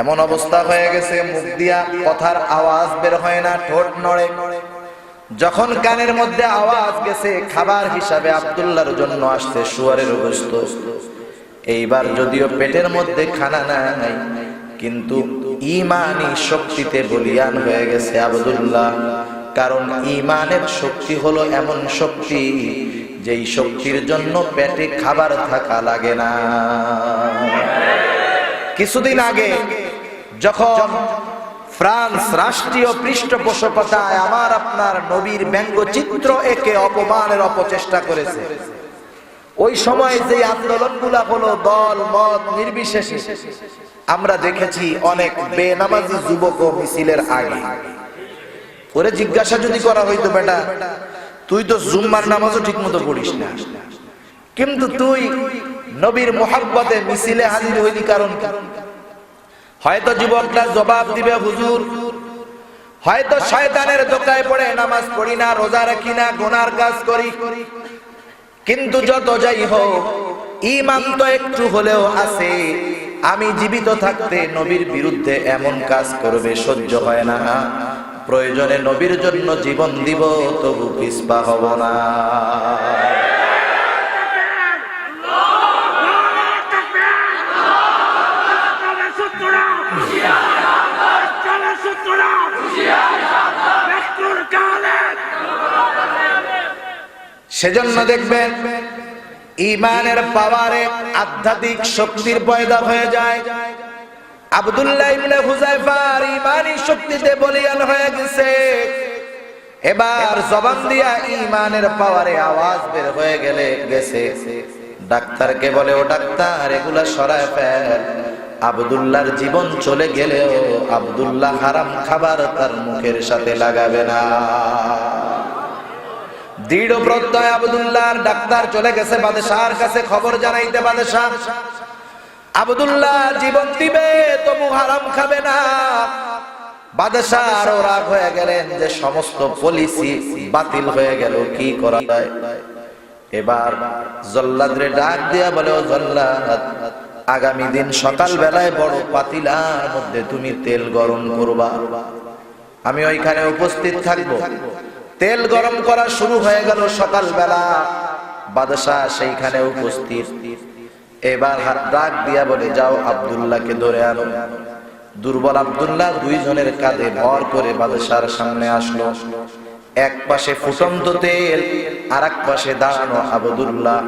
এমন অবস্থা হয়ে গেছে, মুখ দিয়া কথার আওয়াজ বের হয় না, ঠোঁট নড়ে। যখন কানের মধ্যে আওয়াজ গেছে, খাবার হিসাবে আব্দুল্লাহর জন্য আসছে শুয়ারের গোশত। এইবার যদিও পেটের মধ্যে খানা নাই, কিন্তু ঈমানি শক্তিতে বলিয়ান হয়ে গেছে আব্দুল্লাহ। কারণ ঈমানের শক্তি হলো এমন শক্তি, যেই শক্তির জন্য পেটে খাবার থাকা লাগে না। কিছুদিন আগে যখন ফ্রান্স রাষ্ট্রীয় পৃষ্ঠপোষকতায় আমার আপনার নবীর ব্যঙ্গচিত্র একে অপমানের অপচেষ্টা করেছে, ওই সময় যে আন্দোলনগুলা হলো দল মত নির্বিশেষে, আমরা দেখেছি অনেক বেনামাজি যুবক মিছিলের আগে ওরে জিজ্ঞাসা যদি করা হইতো, বেটা তুই তো জুম্মার নামাজও ঠিক মতো পড়িস না, কিন্তু তুই নবীর মোহাব্বতে মিছিলে হাজির হইলি কারণ কি? হয়তো যুবকটা জবাব দিবে, হুজুর হয়তো শয়তানের ধোঁকায় পড়ে নামাজ পড়ি না, রোজা রাখি না, গুনার কাজ করি, কিন্তু যত যাই হোক ঈমান তো একটু হলেও আছে। আমি জীবিত থাকতে নবীর বিরুদ্ধে এমন কাজ করবে সহ্য হয় না, প্রয়োজনে নবীর জন্য জীবন দিব, তবু পিছপা হব না। সেজন্য দেখবেন ঈমানের পাওয়ারে আধ্যাত্মিক শক্তির পয়দা হয়ে যায়। আব্দুল্লাহ ইবনে হুযায়ফার ঈমানী শক্তিতে বলিয়ান হয়ে গেছে। এবার জবান দিয়া ঈমানের পাওয়ারে আওয়াজ বের হয়ে গেছে। ডাক্তারকে বলে, ও ডাক্তার এগুলা সরায় ফেল, আব্দুল্লাহর জীবন চলে গেলেও আব্দুল্লাহ হারাম খাবার তার মুখের সাথে লাগাবে না। দৃঢ় প্রত্যয় আব্দুল্লাহর। ডাক্তার চলে গেছে বাদশাহর কাছে খবর জানাইতে। বাদশাহ, আব্দুল্লাহ জীবন দিবে তবু হারাম খাবে না। বাদশাহ আরো রাগ হয়ে গেলেন যে সমস্ত পলিসি বাতিল হয়ে গেল, কি করা যায়। এবার জল্লাদরে ডাক দিয়া বলে, ও জল্লাদ, আগামী দিন সকাল বেলায় বড় পাতিলার মধ্যে তুমি তেল গরম করবা, আমি ওইখানে উপস্থিত থাকবো। তেল গরম করা শুরু হয়ে গেল সকাল বেলা। বাদশাহ সেইখানে উপস্থিত। এবার ডাক দিয়া বলে, যাও আব্দুল্লাহকে ধরে আনো। দুর্বল আব্দুল্লাহ দুইজনের কাঁধে ভর করে বাদশার সামনে আসলো। এক পাশে ফুটন্ত তেল, আর এক পাশে দাঁড়ানো আব্দুল্লাহ।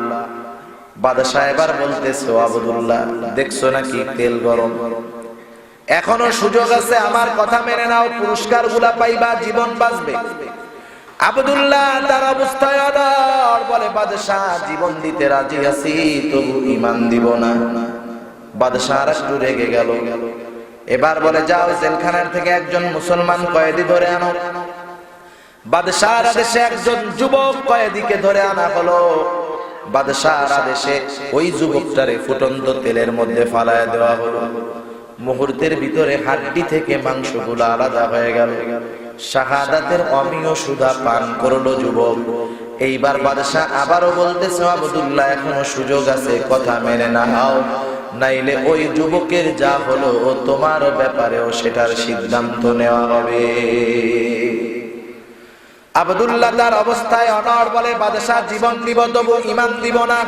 বাদশাহ এবার বলতেছে, আব্দুল্লাহ দেখছো নাকি তেল গরম, এখনো সুযোগ আছে, আমার কথা মেনে নাও, পুরস্কার গুলা পাইবা, জীবন বাঁচবে। আব্দুল্লাহ তার অবস্থায় অনড়, বলে বাদশাহ জীবন দিতে রাজি আছি, তবু ঈমান দিব না। বাদশাহ আর একটু রেগে গেল। এবার বলে, যাও জেলখানার থেকে একজন মুসলমান কয়েদি ধরে আনো। বাদশাহর আদেশে একজন যুবক কয়েদিকে ধরে আনা হলো। বাদশাহর আদেশে ওই যুবকটারে ফুটন্ত তেলের মধ্যে ফালায় দেওয়া হলো। মুহূর্তের ভিতরে হাড্ডি থেকে মাংসগুলো আলাদা হয়ে গেল। শাহাদাতের অমীয় সুধা পান করলো যুবক। এইবার বাদশাহ আবারও বলতেছে, আব্দুল্লাহ এখনো সুযোগ আছে, কথা মেনে নাও, নাইলে ওই যুবকের যা হলো তোমার ব্যাপারেও সেটার সিদ্ধান্ত নেওয়া হবে। আব্দুল্লাহ তার অবস্থায় অনড়, বলে বাদশাহ জীবন দিব তবু ঈমান দিব না।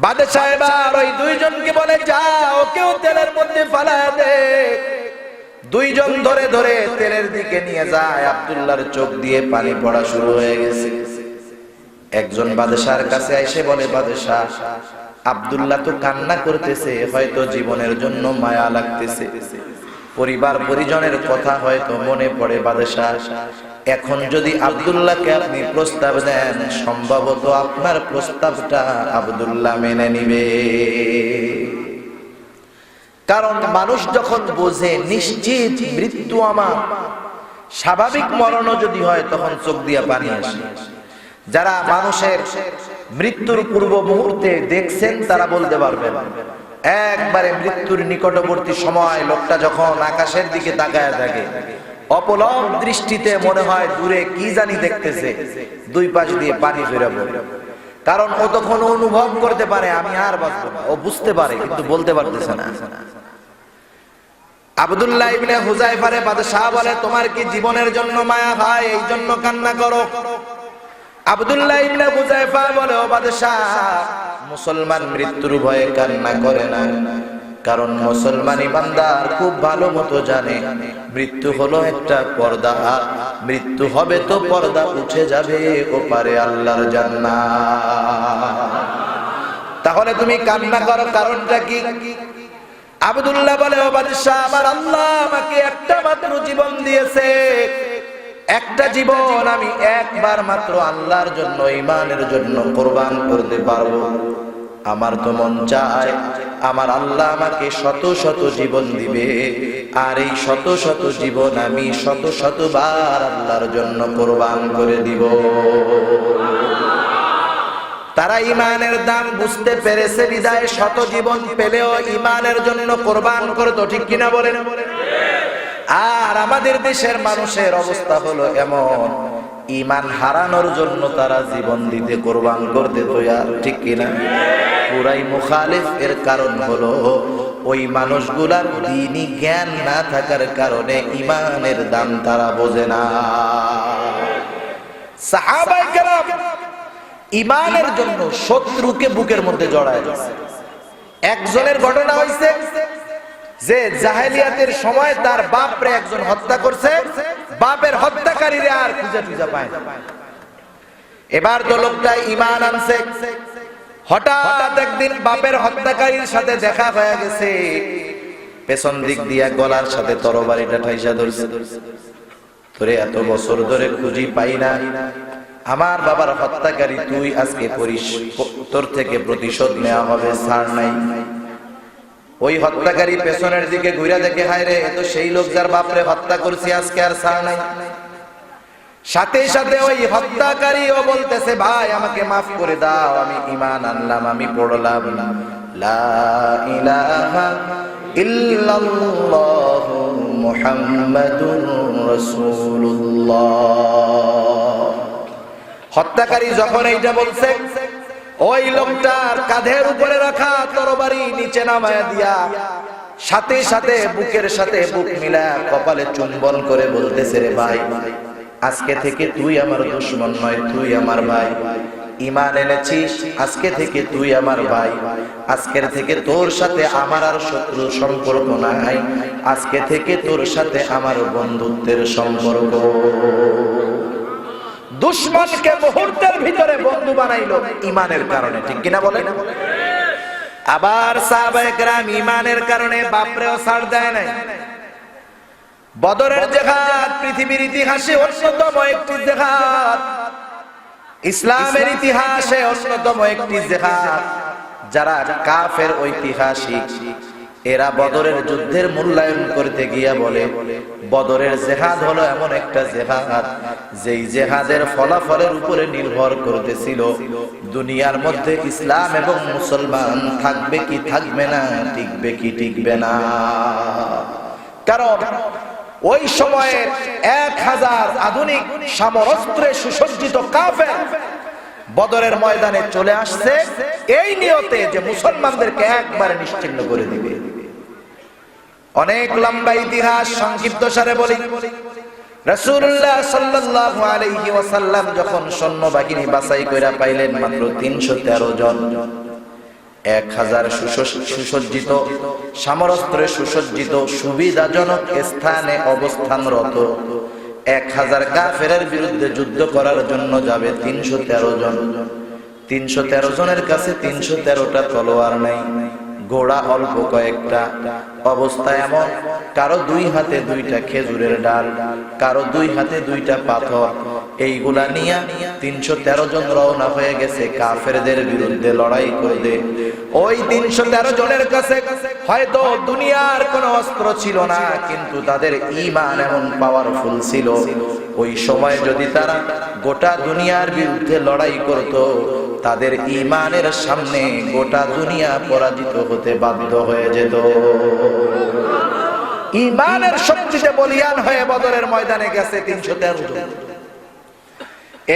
বাদশাহ এবার ওই দুইজনকে বলে, যাও কেউ তেলের মধ্যে ফালায় দে। দুইজন ধরে ধরে তেলের দিকে নিয়ে যায়। আব্দুল্লাহর চোখ দিয়ে পানি পড়া শুরু হয়ে গেছে। একজন বাদশাহর কাছে এসে বলে, বাদশাহ আব্দুল্লাহ তো কান্না করতেছে, হয়তো জীবনের জন্য মায়া লাগতেছে, পরিবার পরিজনের কথা হয়তো মনে পড়ে। বাদশাহ এখন যদি আব্দুল্লাহকে আপনি প্রস্তাব দেন, সম্ভবত আপনার প্রস্তাবটা আব্দুল্লাহ মেনে নিবে। কারণ মানুষ যখন বোঝে নিশ্চিত মৃত্যু আমার, স্বাভাবিক মরণও যদি হয় তখন চোখ দিয়া পানি আসে। যারা মানুষের মৃত্যুর পূর্ব মুহূর্তে দেখছেন তারা বলতে পারবেন, একবারে মৃত্যুর নিকটবর্তী সময় লোকটা যখন আকাশের দিকে তাকায় থাকে, অপলক দৃষ্টিতে মনে হয় দূরে কি জানি দেখতেছে, দুই পাশ দিয়ে পানি ফিরে পড়ে। কারণ ও তখন অনুভব করতে পারে আমি আর বাঁচব না, ও বুঝতে পারে কিন্তু বলতে পারতেছে না। আব্দুল্লাহ ইবনে হুযায়ফারে বাদশাহ বলে, তোমার কি জীবনের জন্য মায়া হয়, এই জন্য কান্না করো? আব্দুল্লাহ ইবনে হুযায়ফা বলে, ও বাদশাহ, মুসলমান মৃত্যুর ভয়ে কান্না করে না, কারণ মুসলমান ইমানদার খুব ভালো মতো জানে মৃত্যু হলো একটা পর্দা, মৃত্যু হবে তো পর্দা উঠে যাবে ওপারে আল্লাহর জান্নাত। তাহলে তুমি কান্না করো, কারণটা কি? আব্দুল্লাহ বলে, ও বাদশাহ, আমার আল্লাহ আমাকে একটা মাত্র জীবন দিয়েছে, একটা জীবন আমি একবার মাত্র আল্লাহর জন্য, ঈমানের জন্য কোরবান করতে পারবো। আমার তো মন চায় আমার আল্লাহ আমাকে শত শত জীবন দিবে, আর এই শত শত জীবন আমি শত শতবার আল্লাহর জন্য কোরবান করে দিব। তারা ঈমানের দাম বুঝতে পেরেছে বিদায় শত জীবন পেলেও ঈমানের জন্য কোরবান করতো, ঠিক কিনা বলেন? আর আমাদের দেশের মানুষের অবস্থা হলো এমন, ঈমান হারানোর জন্য তারা জীবন দিতে কোরবান করতে তৈয়ার, ঠিক কিনা? পুরাই মুখালিফ। এর কারণ হলো ওই মানুষগুলার দ্বীনি জ্ঞান না থাকার কারণে ঈমানের দাম তারা বোঝে না। সাহাবায়ে কেরাম ঈমানের জন্য শত্রুকে বুকের মধ্যে জড়ায় দিয়েছে। একজনের ঘটনা হয়েছে যে জাহেলিয়াতের সময় তার বাপরে একজন হত্যা করছে, বাপের হত্যাকারীরা আর খুঁজে টুজে পায় না। এবার তো লোকটা ঈমান আনছে, হঠাৎ একদিন বাপের হত্যাকারীর সাথে দেখা হয়ে গেছে, পেছন দিক দিয়া গলার সাথে তরবারিটা ঠাইসা ধরছে। তোরে এত বছর ধরে খুঁজি পাই না, আমার বাবার হত্যাকারী তুই, আজকে করিস, তোর থেকে প্রতিশোধ নেওয়া হবে, ছাড় নাই। ওই হত্যাকারী পেছনের দিকে ঘুরে দেখে, হায় রে, এ তো সেই লোক যার বাপরে হত্যা করছি, আজকে আর ছাড় নাই। সাথে সাথে ওই হত্যাকারীও বলতেছে, ভাই আমাকে মাফ করে দাও, আমি ঈমান আনলাম, আমি পড়লাম লা ইলাহা ইল্লাল্লাহু মুহাম্মাদুর রাসূলুল্লাহ। হত্যাকারী যখন এইটা বলছে, ওই লোকটার কাঁধের উপরে রাখা তরবারি নিচে নামায়া দিয়া সাথে সাথে বুকের সাথে বুক মিলা কপালে চুম্বন করে বলতেছে, রে ভাই, আজকে থেকে তুই আমার দুশমন নয়, তুই আমার ভাই। ঈমান এনেছিস, আজকে থেকে তুই আমার ভাই। আজকের থেকে তোর সাথে আমার আর শত্রুর সম্পর্ক নাই, আজকে থেকে তোর সাথে আমার বন্ধুত্বের সম্পর্ক। দুশমনকে মুহূর্তের ভিতরে বন্ধু বানাইলো ঈমানের কারণে, ঠিক কিনা বলেন? আবার সাহাবায়ে কেরাম ঈমানের কারণে বাপরেও ছাড় দেয় নাই। বদরের জিহাদ পৃথিবীর ইতিহাসে অন্যতম একটি জিহাদ, ইসলামের ইতিহাসে অন্যতম একটি জিহাদ। যারা কাফের ঐতিহাসিক, এরা বদরের যুদ্ধের মূল্যায়ন করতে গিয়া বলে, বদরের জিহাদ হলো এমন একটা জিহাদ যেই জিহাদের ফলাফলের উপরে নির্ভর করতেছিল দুনিয়ার মধ্যে ইসলাম এবং মুসলমান থাকবে কি থাকবে না, টিকবে কি টিকবে না। কারণ ওই সময়ে 1000 আধুনিক সমরাস্ত্রে সুসজ্জিত কাফের বদরের ময়দানে চলে আসছে এই নিয়তে যে মুসলমানদেরকে একবারে নিশ্চিহ্ন করে দিবে। অনেক লম্বা ইতিহাস, সংক্ষিপ্ত সারে বলি। রাসূলুল্লাহ সাল্লাল্লাহু আলাইহি ওয়াসাল্লাম যখন সৈন্যবাহিনী বাছাই কইরা পাইলেন মাত্র 313 জন, 1000 সুসজ্জিত সমরাস্ত্রে সুসজ্জিত সুবিধাজনক স্থানে অবস্থানরত 1000 কাফেরের বিরুদ্ধে যুদ্ধ করার জন্য যাবে 313 জন। 313 জনের কাছে 313টা তলোয়ার নাই, ঘোড়া অল্প কয়েকটা। অবস্থা এমন, কারো 2 হাতে 2টা খেজুরের ডাল, কারো 2 হাতে 2টা পাথর। এইগুলা নিয়ে 313 জন রওনা হয়ে গেছে কাফেরদের বিরুদ্ধে লড়াই করতে। ওই 313 জনের কাছে হয়তো দুনিয়ার কোনো অস্ত্র ছিল না, কিন্তু তাদের ঈমান এমন পাওয়ারফুল ছিল, ওই সময় যদি তারা গোটা দুনিয়ার বিরুদ্ধে লড়াই করত, তাদের ঈমানের সামনে গোটা দুনিয়া পরাজিত হতে বাধ্য হয়ে যেত। ঈমানের শক্তিতে বলিয়ান হয়ে বদরের ময়দানে গেছে 313 জন।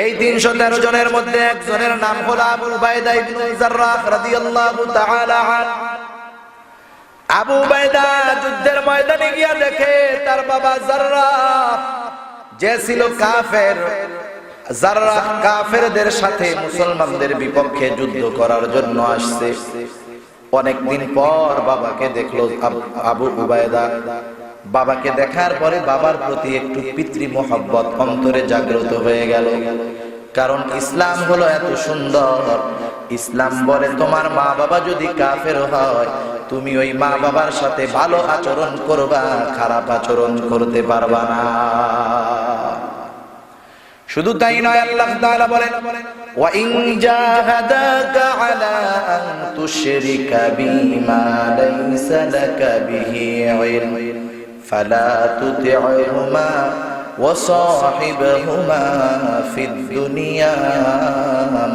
এই 313 জনের মধ্যে একজনের নাম হলো আবু উবাইদা ইবনে জাররাহ রাদিয়াল্লাহু তাআলা আনহু। আবু উবাইদা যুদ্ধের ময়দানে গিয়া দেখে তার বাবা জাররাহ, যে ছিল কাফের, জাররাহ কাফেরদের সাথে মুসলমানদের বিপক্ষে যুদ্ধ করার জন্য আসছে। অনেকদিন পর বাবাকে দেখলো আবু উবাইদা। বাবাকে দেখার পরে বাবার প্রতি একটু পিতৃ মোহাব্বত অন্তরে জাগ্রত হয়ে গেল। কারণ ইসলাম হলো এত সুন্দর, ইসলাম বলে তোমার মা বাবা যদি কাফের হয়, তুমি ওই মা বাবার সাথে ভালো আচরণ করবা, খারাপ আচরণ করতে পারবা না। শুধু তাই নয়, আল্লাহ তাআলা বলেন, ওয়া ইন জাহাদাকা আলা আন তুশরিকা বিমা লাইসা লাকা বিহি ইলম ফালা তুতি'হুমা ওয়া সাহিবহুমা ফিদ দুনিয়া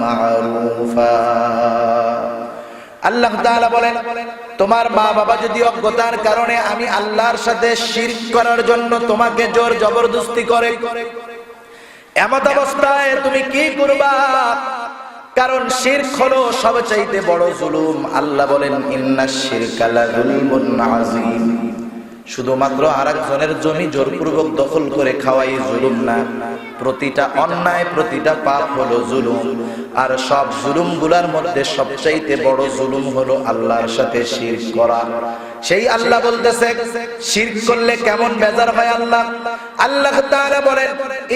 মা'রুফা। আল্লাহ তাআলা বলেন, তোমার মা বাবা যদি অজ্ঞতার কারণে আমি আল্লাহর সাথে শিরক করার জন্য তোমাকে জোর জবরদস্তি করে, এমত অবস্থায় তুমি কি করবা? কারণ শিরক হলো সবচাইতে বড় জুলুম। আল্লাহ বলেন, ইন্নাশ শিরকা লাযুলমুন আযীম। শুধুমাত্র আরেকজনের জমি জোরপূর্বক দখল করে খাওয়াই জুলুম না, প্রতিটা অন্যায়, প্রতিটা পাপ হলো জুলুম। আর সব জুলুমগুলোর মধ্যে সবচাইতে বড় জুলুম হলো আল্লাহর সাথে শিরক করা। সেই আল্লাহ বলতেছে, শিরক করলে কেমন বেজার হয় আল্লাহ। আল্লাহ তাআলা বলেন,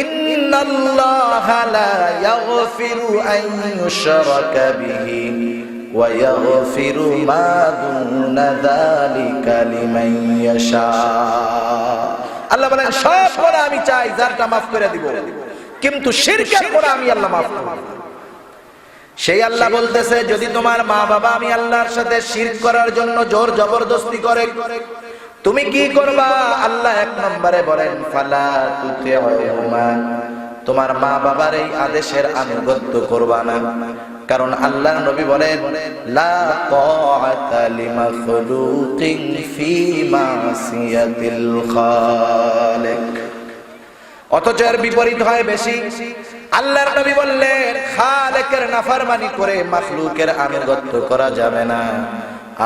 ইন্নাল্লাহা লা ইয়াগফিরু আন ইউশরাকা বিহি ওয়া ইয়াগফিরু মা দুনা যালিকা লিমান ইয়াশা। আল্লাহ বলেন, সব গুনাহ আমি চাই, যারটা মাফ করে দিব, কিন্তু শিরকের গুনাহ আমি আল্লাহ মাফ করব না। সেই আল্লাহ বলতেছে যদি তোমার মা বাবা আমি আল্লাহর সাথে শিরক করার জন্য জোর জবরদস্তি করে তুমি কি করবা? আল্লাহ এক নম্বরে বলেন ফালা তুতিউহুমা, তোমার মা বাবার এই আদেশের আনুগত্য করবা না। কারণ আল্লাহর নবী বলেন লা তাআতা লিমাখলুকিন ফি মাসিয়াতিল খালিক। অথচ এর বিপরীত হয় বেশি। আল্লাহর নবী বললেন খালেকের নাফরমানি করে মাখলুকের আনুগত্য করা যাবে না।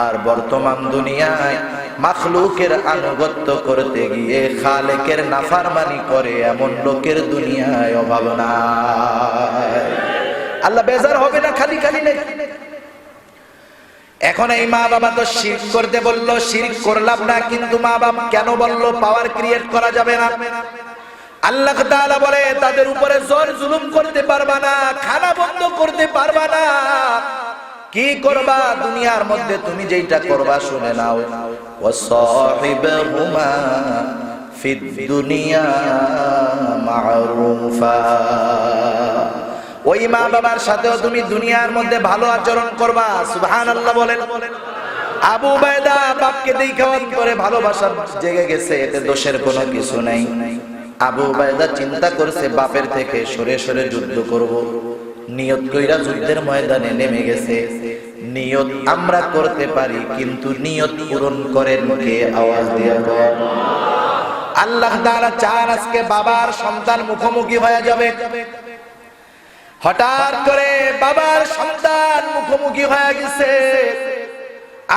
আর বর্তমান দুনিয়ায় মাখলুকের আনুগত্য করতে গিয়ে খালেকের নাফরমানি করে এমন লোকের দুনিয়ায় অভাব নাই। আল্লাহ বেজার হবে না খালি খালি নেই। এখন এই মা বাবা তো শিরক করতে বললো, শিরক করলাম না, কিন্তু মা বাবা কেন বললো পাওয়ার ক্রিয়েট করা যাবে না? আল্লাহ তাআলা বলে তাদের উপরে জোর জুলুম করতে পারবা না, খানা বন্ধ করতে পারবা না। কি করবা? দুনিয়ার মধ্যে তুমি যেটা করবা শুনে নাও, ওয়াসাহিবহুমা ফিদ দুনিয়া মা'রুফা। ওই মা বাবার সাথেও তুমি দুনিয়ার মধ্যে ভালো আচরণ করবা। সুবহানাল্লাহ বলেন। আবু উবাইদা বাপকে দেখাওয়ান করে ভালোবাসা জেগে গেছে, এতে দোষের কোনো কিছু নাই। আবু উবাইদা চিন্তা করছে বাপের থেকে সরে সরে যুদ্ধ করব, নিয়ত কইরা যুদ্ধের ময়দানে নেমে গেছে। নিয়ত আমরা করতে পারি, কিন্তু নিয়ত পূরণ করেন কে? আওয়াজ দিয়ে বল। আল্লাহ তাআলা চান আজকে বাবার সন্তান মুখোমুখি হয়ে যাবে। হঠাৎ করে বাবার সন্তান মুখোমুখি হয়ে গেছে।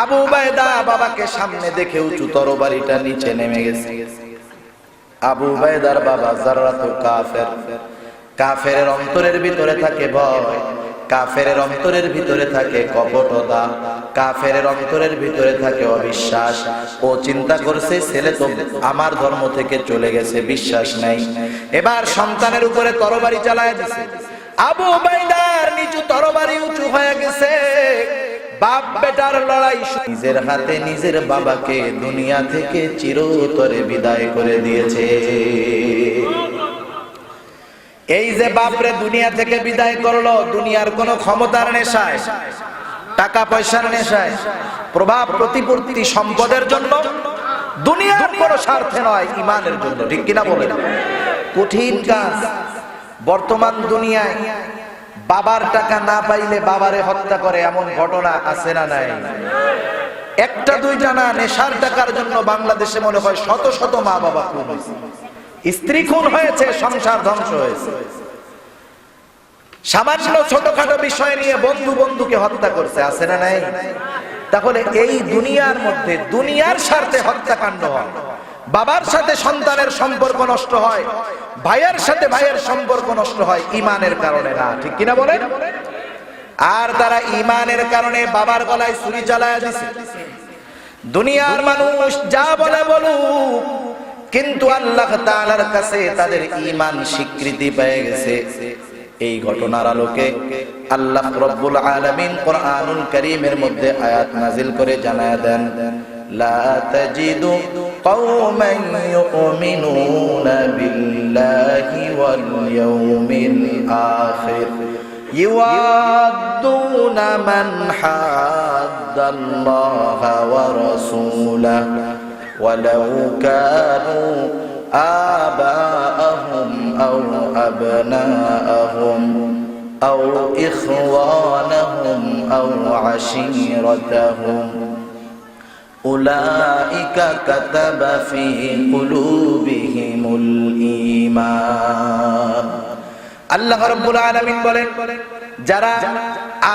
আবু উবাইদা বাবাকে সামনে দেখে উঁচু তরবারিটা নিচে নেমে গেছে। আবু উবাইদার বাবা জাররাতু কাফের। কাফেরের অন্তরের ভিতরে থাকে ভয়, কাফেরের অন্তরের ভিতরে থাকে কপটতা, কাফেরের অন্তরের ভিতরে থাকে অবিশ্বাস। ও চিন্তা করছে ছেলে তো আমার ধর্ম থেকে চলে গেছে, বিশ্বাস নাই। এবার সন্তানের উপরে তরবারি চালায় দিছে। আবু উবাইদার নিচু তরবারি উঁচু হয়ে গেছে। বাপ বেটার লড়াই, নিজের হাতে নিজের বাবাকে দুনিয়া থেকে চিরতরে বিদায় করে দিয়েছে। এই যে বাপরে দুনিয়া থেকে বিদায় করলো, দুনিয়ার কোন ক্ষমতার নেশায়, টাকা পয়সার নেশায়, প্রভাব প্রতিপত্তি সম্পদের জন্য, দুনিয়ার কোন স্বার্থে নয়, ঈমানের জন্য। ঠিক কিনা বলেন? কঠিন কাজ। বর্তমান দুনিয়ায় বাবার টাকা না পাইলে বাবারে হত্যা করে এমন ঘটনা আছে না নাই? একটা দুইটা না, নেশার টাকার জন্য বাংলাদেশে মনে হয় শত শত মা বাবা খুন হয়েছে, স্ত্রী খুন হয়েছে, সংসার ধ্বংস হয়েছে। সামান্য ছোটখাটো বিষয় নিয়ে বন্ধু বন্ধুকে হত্যা করছে, আছে না নাই? তাহলে এই দুনিয়ার মধ্যে দুনিয়ার স্বার্থে হত্যাকাণ্ড হয়, বাবার সাথে সন্তানের সম্পর্ক নষ্ট হয়, ভাইয়ের সাথে ভাইয়ের সম্পর্ক নষ্ট হয়, ঈমানের কারণে না। ঠিক কিনা বলেন? আর তারা ঈমানের কারণে বাবার গলায় ছুরি চালায়া দিছে। দুনিয়ার মানুষ যা বলে বলুক, কিন্তু আল্লাহ তাআলার কাছে তাদের ঈমান স্বীকৃতি পেয়ে গেছে। এই ঘটনার আলোকে আল্লাহ রাব্বুল আলামিন কোরআনুল কারীমের মধ্যে আয়াত নাযিল করে জানায়া দেন, লা তাজিদু কওমান ইউমিনুনা বিল্লাহি ওয়াল ইয়াউমিল আখির ইউআদ্দুনা মান হাদ্দাল্লাহা ওয়া রাসূলাহু ওয়ালাউ কানু آباءهم أو أبناءهم أو إخوانهم أو عشيرتهم أولئك كتب في قلوبهم الإيمان। আল্লাহ রাব্বুল আলামিন বলেন, যারা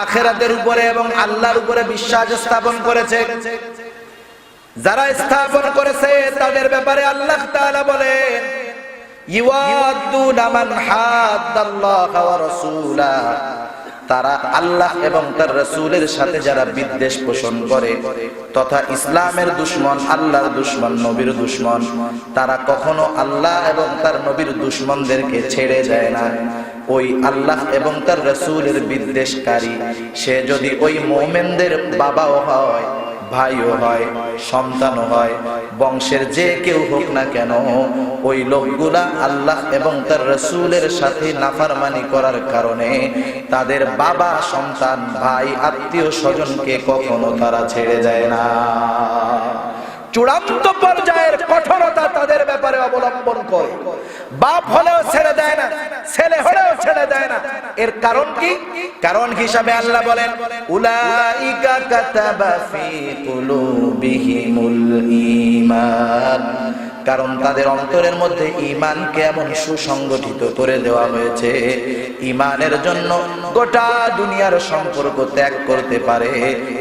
আখিরাতের উপরে এবং আল্লাহর উপরে বিশ্বাস স্থাপন করেছে, যারা স্থাপন করেছে তাদের ব্যাপারে আল্লাহ তাআলা বলেন, ইউআদ্দুনা মান হাদ্দাল্লাহা ওয়া রাসূলাহু, তারা আল্লাহ এবং তার রাসূলের সাথে যারা বিদ্বেষ পোষণ করে তথা ইসলামের দুশমন, আল্লাহর দুশমন, নবীর দুশমন, তারা কখনো আল্লাহ এবং তার নবীর দুশমনদেরকে ছেড়ে যায় না। ওই আল্লাহ এবং তার রাসূলের বিদ্বেষকারী সে যদি ওই মুমিনদের বাবাও হয়, ভাইও হয়, সন্তানও হয়, বংশের যে কেউ হোক না কেন, ওই লোকগুলা আল্লাহ এবং তার রাসূলের সাথে নাফরমানি করার কারণে তাদের বাবা, সন্তান, ভাই, আত্মীয় স্বজনকে কখনো তারা ছেড়ে যায় না। চূড়ান্ত পর্যায়ের কঠোরতা তাদের ব্যাপারে অবলম্বন করে। বাপ হলেও ছেড়ে দেয় না, ছেলে হলেও ছেড়ে দেয় না। এর কারণ কি? কারণ হিসাবে আল্লাহ বলেন, উলাইকা কাতাবা ফি কুলুবিহিমুল ঈমান। কারণ তাদের অন্তরের মধ্যে ঈমানকে এমন সুসংগঠিত করে দেওয়া হয়েছে, ঈমানের জন্য গোটা দুনিয়ার সম্পর্ক ত্যাগ করতে পারে,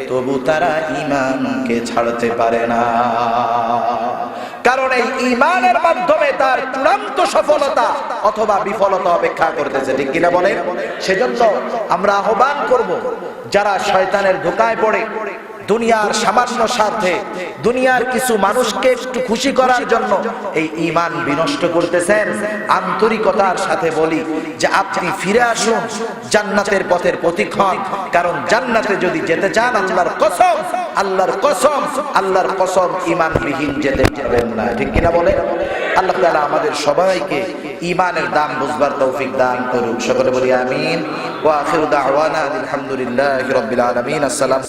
তবু তারা ঈমানকে ছাড়তে পারে না। কারণ এই ঈমানের মাধ্যমে তার চূড়ান্ত সফলতা অথবা বিফলতা অপেক্ষা করতেছে, ঠিক কিনা বলেন? সেজন্য আমরা আহ্বান করব, যারা শয়তানের ধোঁকায় পড়ে দুনিয়ার সামান্য স্বার্থে, দুনিয়ার কিছু মানুষকে একটু খুশি করার জন্য এই ঈমান বিনষ্ট করতেছেন, আন্তরিকতার সাথে বলি যে আপনি ফিরে আসুন, জান্নাতের পথের পথিক হন। কারণ জান্নাতে যদি যেতে চান, আল্লাহর কসম, আল্লাহর কসম, আল্লাহর কসম, ঈমানবিহীন যেতে পারবেন না, ঠিক কিনা বলে? আল্লাহ তাআলা আমাদের সবাইকে ঈমানের দাম বুঝবার তৌফিক দান করুন। সকলে বলি আমিন। ওয়া আখিরু দাওয়ানা আলহামদুলিল্লাহি রাব্বিল আলামিন। আসসালাম।